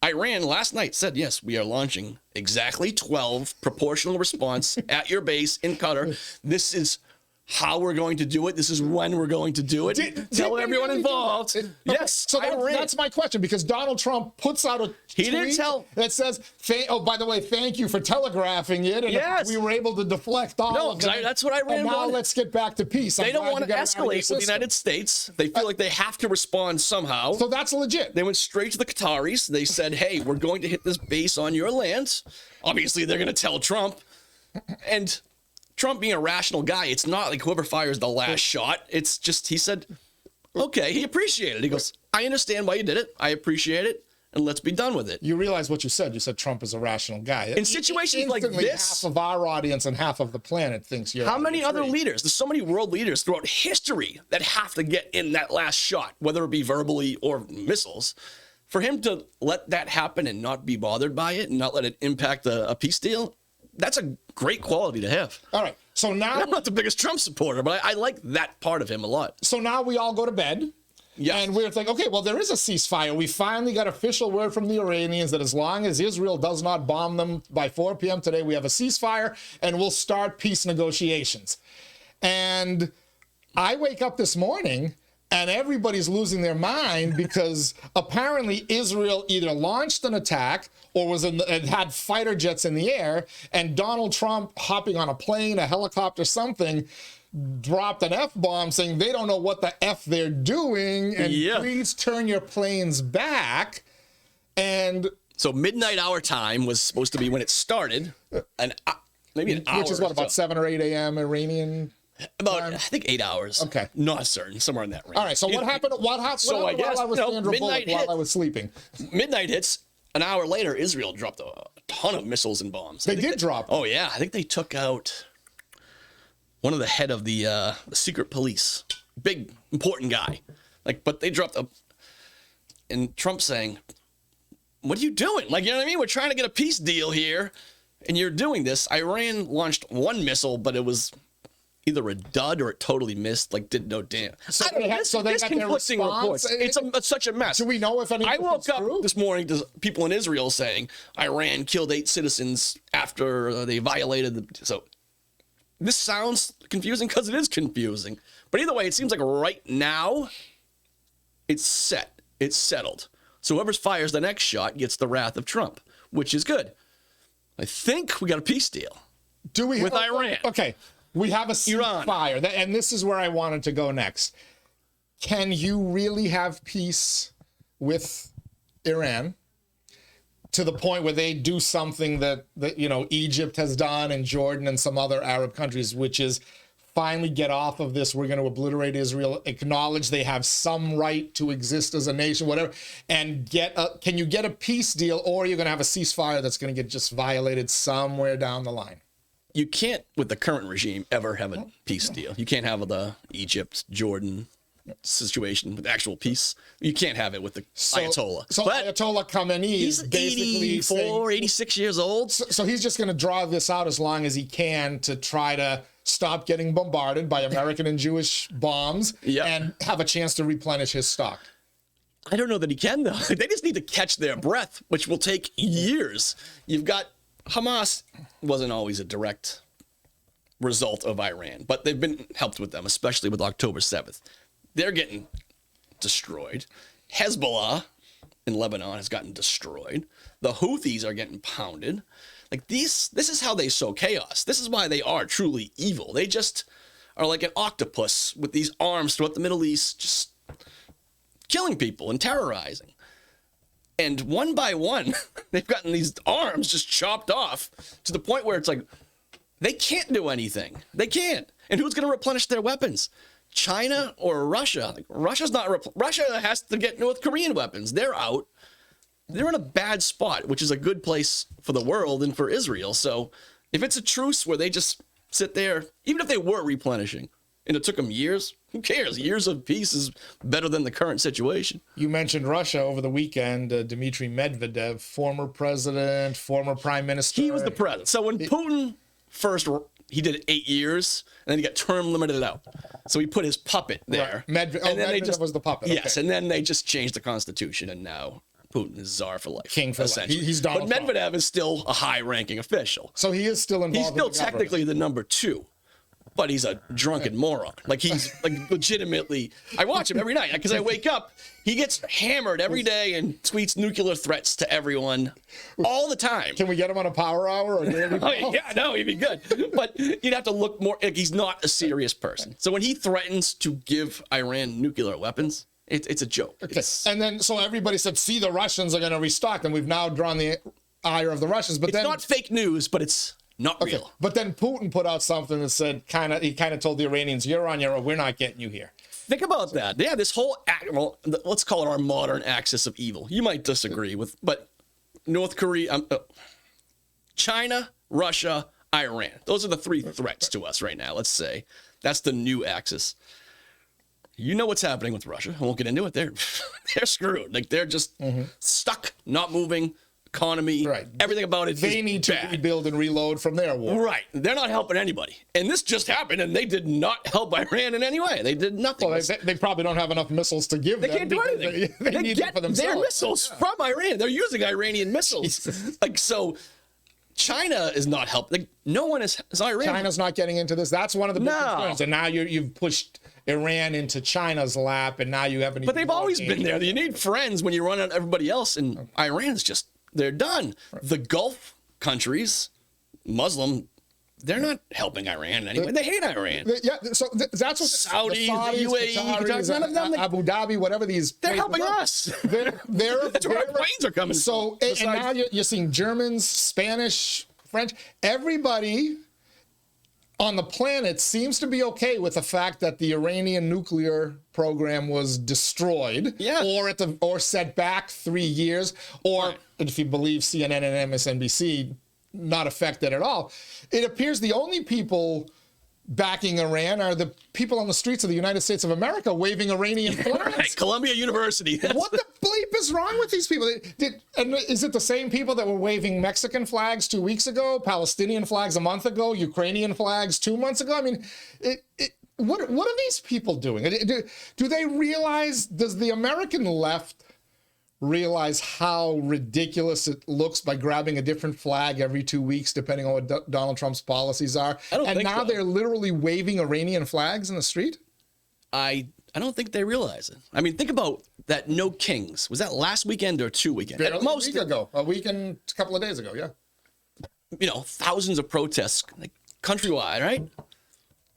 Iran last night said, yes, we are launching exactly 12 proportional response at your base in Qatar. This is how we're going to do it. This is when we're going to do it. Tell everyone involved. Yes. So that's my question, because Donald Trump puts out a tweet that says, oh, by the way, thank you for telegraphing it. And yes. We were able to deflect all of it. That's what Iran And now let's get back to peace. They don't want to escalate with the United States. They feel like they have to respond somehow. So that's legit. They went straight to the Qataris. They said, hey, we're going to hit this base on your land. Obviously, they're going to tell Trump. And Trump being a rational guy, it's not like whoever fires the last shot. It's just, he said, okay, he appreciated it. He goes, I understand why you did it. I appreciate it. And let's be done with it. You realize what you said. You said Trump is a rational guy. In situations like this, half of our audience and half of the planet thinks you're. How many other leaders? There's so many world leaders throughout history that have to get in that last shot, whether it be verbally or missiles. For him to let that happen and not be bothered by it and not let it impact a peace deal, that's a great quality to have. All right. So now, and I'm not the biggest Trump supporter, but I like that part of him a lot. So now we all go to bed. Yeah. And we're thinking, okay, well, there is a ceasefire. We finally got official word from the Iranians that as long as Israel does not bomb them by 4 p.m. today, we have a ceasefire and we'll start peace negotiations. And I wake up this morning and everybody's losing their mind because apparently Israel either launched an attack or had fighter jets in the air, and Donald Trump hopping on a plane, a helicopter, something, dropped an F-bomb saying they don't know what the F they're doing, and please turn your planes back. And so midnight our time was supposed to be when it started, maybe an hour. Which is what, about 7 or 8 a.m. Iranian? About, I think 8 hours. Okay. Not certain, somewhere in that range. All right, so what happened while I was Sandra Bullock while I was sleeping? Midnight hits. An hour later, Israel dropped a ton of missiles and bombs. They did drop. Oh, yeah. I think they took out one of the head of the secret police. Big, important guy. But they dropped and Trump saying, what are you doing? You know what I mean? We're trying to get a peace deal here, and you're doing this. Iran launched one missile, but it was either a dud or it totally missed, did no damn. So they got their response. It's such a mess. Do we know if anything? I woke up this morning to people in Israel saying Iran killed 8 citizens after they violated so this sounds confusing because it is confusing. But either way, it seems like right now it's set. It's settled. So whoever fires the next shot gets the wrath of Trump, which is good. I think we got a peace deal. Do we with Iran? Okay. We have a ceasefire, and this is where I wanted to go next. Can you really have peace with Iran to the point where they do something that Egypt has done and Jordan and some other Arab countries, which is finally get off of this, we're going to obliterate Israel, acknowledge they have some right to exist as a nation, whatever, and can you get a peace deal, or are you going to have a ceasefire that's going to get just violated somewhere down the line? You can't, with the current regime, ever have a peace deal. You can't have the Egypt, Jordan situation with actual peace. You can't have it with the Ayatollah. So Ayatollah Khamenei he's basically 84, 86 years old. So he's just going to draw this out as long as he can to try to stop getting bombarded by American and Jewish bombs and have a chance to replenish his stock. I don't know that he can, though. They just need to catch their breath, which will take years. You've got Hamas wasn't always a direct result of Iran, but they've been helped with them, especially with October 7th. They're getting destroyed. Hezbollah in Lebanon has gotten destroyed. The Houthis are getting pounded. Like this is how they sow chaos. This is why they are truly evil. They just are like an octopus with these arms throughout the Middle East, just killing people and terrorizing. And one by one, they've gotten these arms just chopped off to the point where it's like, they can't do anything. They can't. And who's going to replenish their weapons? China or Russia? Like, Russia has to get North Korean weapons. They're out. They're in a bad spot, which is a good place for the world and for Israel. So if it's a truce where they just sit there, even if they were replenishing, and it took them years, who cares? Years of peace is better than the current situation. You mentioned Russia over the weekend. Dmitry Medvedev, former president, former prime minister. He was the president. So when Putin first, he did 8 years, and then he got term limited out. So he put his puppet there. Right. Medvedev was the puppet. Yes, okay. And then they just changed the constitution, and now Putin is czar for life. King for life. He's Donald But Medvedev Trump. is still a high-ranking official. So he is still involved. He's still in the technically the number 2. But he's a drunken moron. Like, he's like legitimately, I watch him every night because I wake up. He gets hammered every day and tweets nuclear threats to everyone all the time. Can we get him on a power hour? Or Yeah, no, he'd be good. But you'd have to look more, like, he's not a serious person. So when he threatens to give Iran nuclear weapons, it's a joke. Okay. And then, so everybody said, see, the Russians are going to restock, and we've now drawn the ire of the Russians. But it's then, not fake news, but it's not real. But then Putin put out something that said, he kind of told the Iranians, you're on your own, we're not getting you here. Think about that. Yeah, this whole, well, let's call it our modern axis of evil. You might disagree with, but North Korea, China, Russia, Iran. Those are the 3 threats to us right now, let's say. That's the new axis. You know what's happening with Russia. I won't get into it. They're screwed. Like, they're just stuck, not moving. Economy, right. Everything about it. They need to rebuild and reload from their war. Right. They're not helping anybody. And this just happened, and they did not help Iran in any way. They did nothing. Well, they probably don't have enough missiles to give them. They can't do anything. They need them for themselves. Their missiles from Iran. They're using Iranian missiles. Like, so China is not helping. Like, no one is Iran. China's not getting into this. That's one of the big concerns. And now you've pushed Iran into China's lap, and now you haven't. But they've always been there. You need friends when you run out everybody else, and Iran's just. They're done. Right. The Gulf countries, Muslim, they're not helping Iran anyway. They hate Iran. Yeah, so that's what Saudi, the UAE, Qataris, none of them. Abu Dhabi, whatever these. They're helping us. That's where our planes are coming. So and now you're seeing Germans, Spanish, French, everybody on the planet seems to be okay with the fact that the Iranian nuclear program was destroyed, or set back 3 years, or if you believe CNN and MSNBC, not affected at all. It appears the only people backing Iran are the people on the streets of the United States of America waving Iranian flags. Right. Columbia University. What the bleep is wrong with these people? And is it the same people that were waving Mexican flags 2 weeks ago, Palestinian flags a month ago, Ukrainian flags 2 months ago? I mean, what are these people doing? Do they realize, does the American left realize how ridiculous it looks by grabbing a different flag every 2 weeks, depending on what Donald Trump's policies are? And now they're literally waving Iranian flags in the street? I don't think they realize it. I mean, think about that No Kings. Was that last weekend or 2 weekends? At most a week ago. A week and a couple of days ago, yeah. You know, thousands of protests, like, countrywide, right?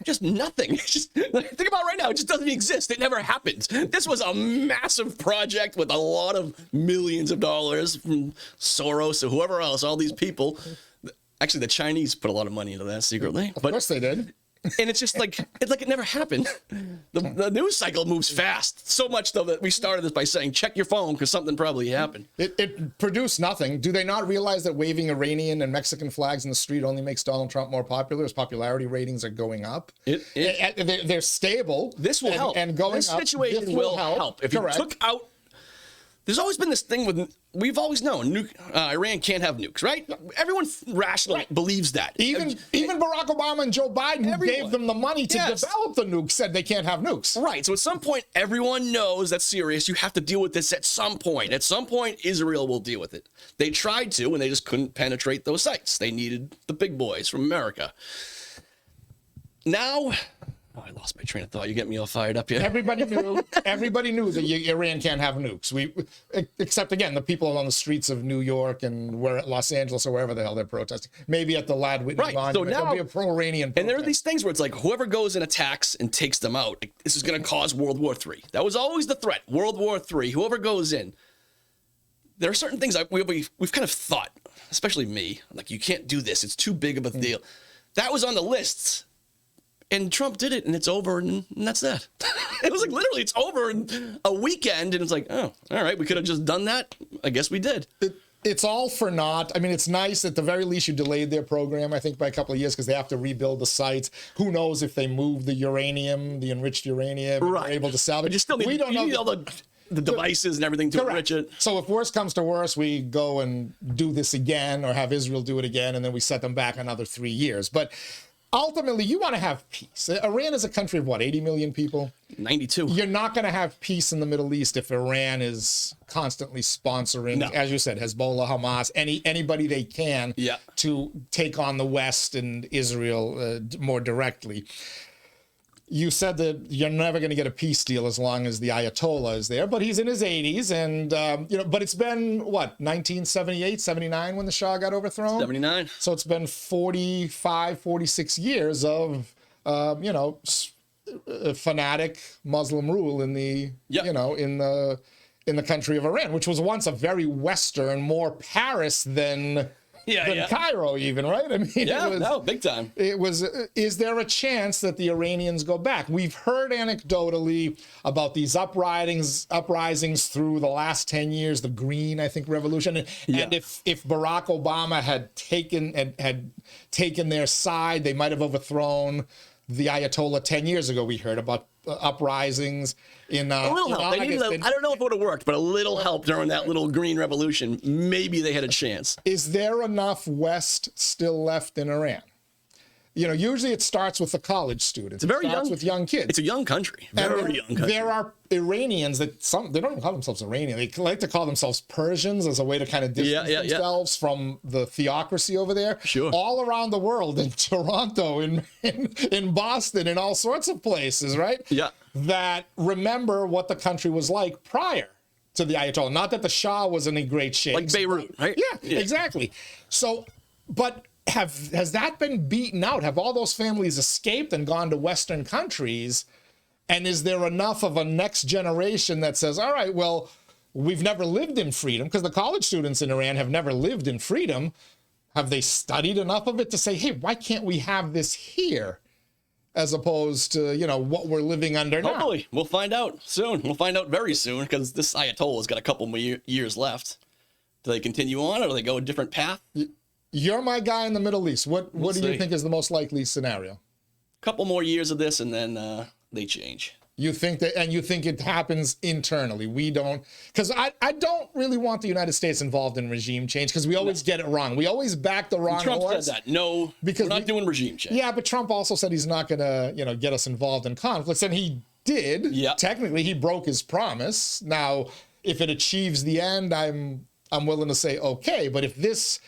Just nothing. Just think about it right now. It just doesn't exist. It never happened. This was a massive project with a lot of millions of dollars from Soros or whoever else, all these people. Actually, the Chinese put a lot of money into that secretly. Of course they did. And it's just like, it never happened. The news cycle moves fast. So much, though, that we started this by saying, check your phone, because something probably happened. It produced nothing. Do they not realize that waving Iranian and Mexican flags in the street only makes Donald Trump more popular? His popularity ratings are going up. They're stable. This will help. And going this up, situation this will help. If you took out... There's always been this thing with, we've always known, Iran can't have nukes, right? Everyone rationally believes that. Even Barack Obama and Joe Biden, who gave them the money to develop the nukes, said they can't have nukes. Right, so at some point, everyone knows that's serious. You have to deal with this at some point. At some point, Israel will deal with it. They tried to, and they just couldn't penetrate those sites. They needed the big boys from America. Now, Oh, I lost my train of thought. You get me all fired up here. Everybody knew. Everybody knew that Iran can't have nukes. Except again, the people on the streets of New York and Los Angeles or wherever the hell they're protesting. Maybe at the Lad Whitney Monument. So now there'll be a pro-Iranian protest. And there are these things where it's like whoever goes and attacks and takes them out, like, this is going to cause World War III. That was always the threat. World War III. Whoever goes in. There are certain things we've kind of thought, especially me, like, you can't do this. It's too big of a deal. That was on the lists. And Trump did it, and it's over, and that's that. It was like literally, it's over in a weekend, and it's like, oh, all right, we could have just done that. I guess we did. It's all for naught. I mean, it's nice at the very least you delayed their program, I think, by a couple of years because they have to rebuild the sites. Who knows if they move the uranium, the enriched uranium, and they're able to salvage. But you still need, we don't know all the devices and everything to enrich it. So if worse comes to worse, we go and do this again or have Israel do it again, and then we set them back another 3 years. But ultimately, you want to have peace. Iran is a country of what, 80 million people? 92. You're not going to have peace in the Middle East if Iran is constantly sponsoring, as you said, Hezbollah, Hamas, anybody they can to take on the West and Israel more directly. You said that you're never going to get a peace deal as long as the Ayatollah is there, but he's in his 80s, and but it's been what, 1978, 79 when the Shah got overthrown? 79. So it's been 45, 46 years of fanatic Muslim rule in the in the country of Iran, which was once a very Western, more Paris than Cairo even, right? I mean, big time. It was, is there a chance that the Iranians go back? We've heard anecdotally about these uprisings through the last 10 years, the Green, I think, revolution. And if Barack Obama had taken their side, they might have overthrown the Ayatollah 10 years ago. We heard about uprisings in a little help. I don't know if it would have worked, but a little help during that little green revolution. Maybe they had a chance. Is there enough West still left in Iran? You know, usually it starts with the college students. It's very young. With young kids. It's a young country. Very young country. There are Iranians that they don't even call themselves Iranian. They like to call themselves Persians as a way to kind of distance themselves from the theocracy over there. Sure. All around the world, in Toronto, in Boston, in all sorts of places, right? Yeah. That remember what the country was like prior to the Ayatollah. Not that the Shah was in a great shape. Like Beirut, right? Yeah, exactly. So, but has that been beaten out? Have all those families escaped and gone to Western countries? And is there enough of a next generation that says, all right, well, we've never lived in freedom, because the college students in Iran have never lived in freedom. Have they studied enough of it to say, hey, why can't we have this here? As opposed to, what we're living under now. Hopefully. We'll find out soon. We'll find out very soon, because this Ayatollah's got a couple more years left. Do they continue on, or do they go a different path? You're my guy in the Middle East. What do you think is the most likely scenario? A couple more years of this, and then they change. You think that, and you think it happens internally? We don't, because I don't really want the United States involved in regime change, because we always get it wrong. We always back the wrong horse. Trump said that. No, because we're not doing regime change. Yeah, but Trump also said he's not going to, get us involved in conflicts, and he did. Yeah. Technically, he broke his promise. Now, if it achieves the end, I'm willing to say okay, but if this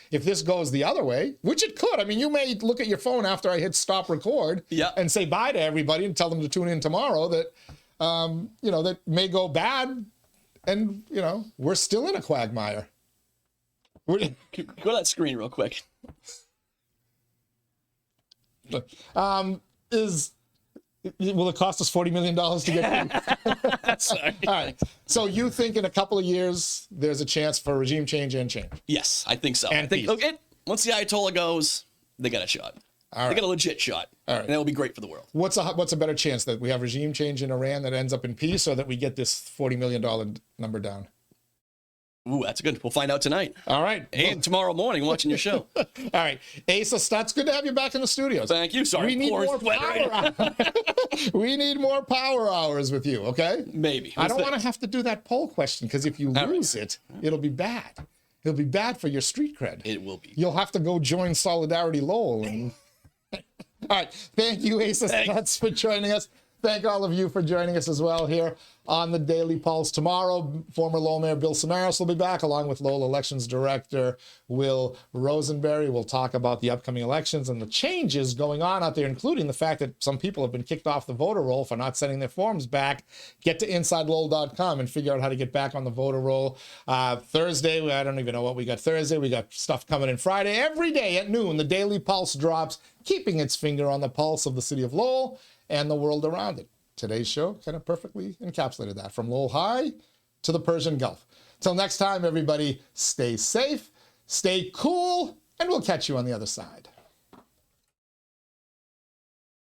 goes the other way, which it could, I mean, you may look at your phone after I hit stop record and say bye to everybody and tell them to tune in tomorrow, that that may go bad, and we're still in a quagmire. Go to that screen real quick. Will it cost us $40 million to get Sorry. All right. So you think in a couple of years there's a chance for regime change and change? Yes, I think so. And I think once the Ayatollah goes, they got a shot. They got a legit shot. All right. And that will be great for the world. What's a better chance, that we have regime change in Iran that ends up in peace, or that we get this $40 million number down? Ooh, that's good. We'll find out tonight. All right. And tomorrow morning watching your show. All right. Asa Stutz, good to have you back in the studios. Thank you. Sorry. We need more power hours. We need more power hours with you, okay? Maybe. I don't want to have to do that poll question, because if you lose it, it'll be bad. It'll be bad for your street cred. It will be. You'll have to go join Solidarity Lowell. All right. Thank you, Asa Stutz, for joining us. Thank all of you for joining us as well here on the Daily Pulse. Tomorrow, former Lowell Mayor Bill Samaras will be back, along with Lowell Elections Director Will Rosenberry. We'll talk about the upcoming elections and the changes going on out there, including the fact that some people have been kicked off the voter roll for not sending their forms back. Get to InsideLowell.com and figure out how to get back on the voter roll. Thursday, I don't even know what we got Thursday. We got stuff coming in Friday. Every day at noon, the Daily Pulse drops, keeping its finger on the pulse of the city of Lowell and the world around it. Today's show kind of perfectly encapsulated that, from Lowell High to the Persian Gulf. Till next time, everybody, stay safe, stay cool, and we'll catch you on the other side.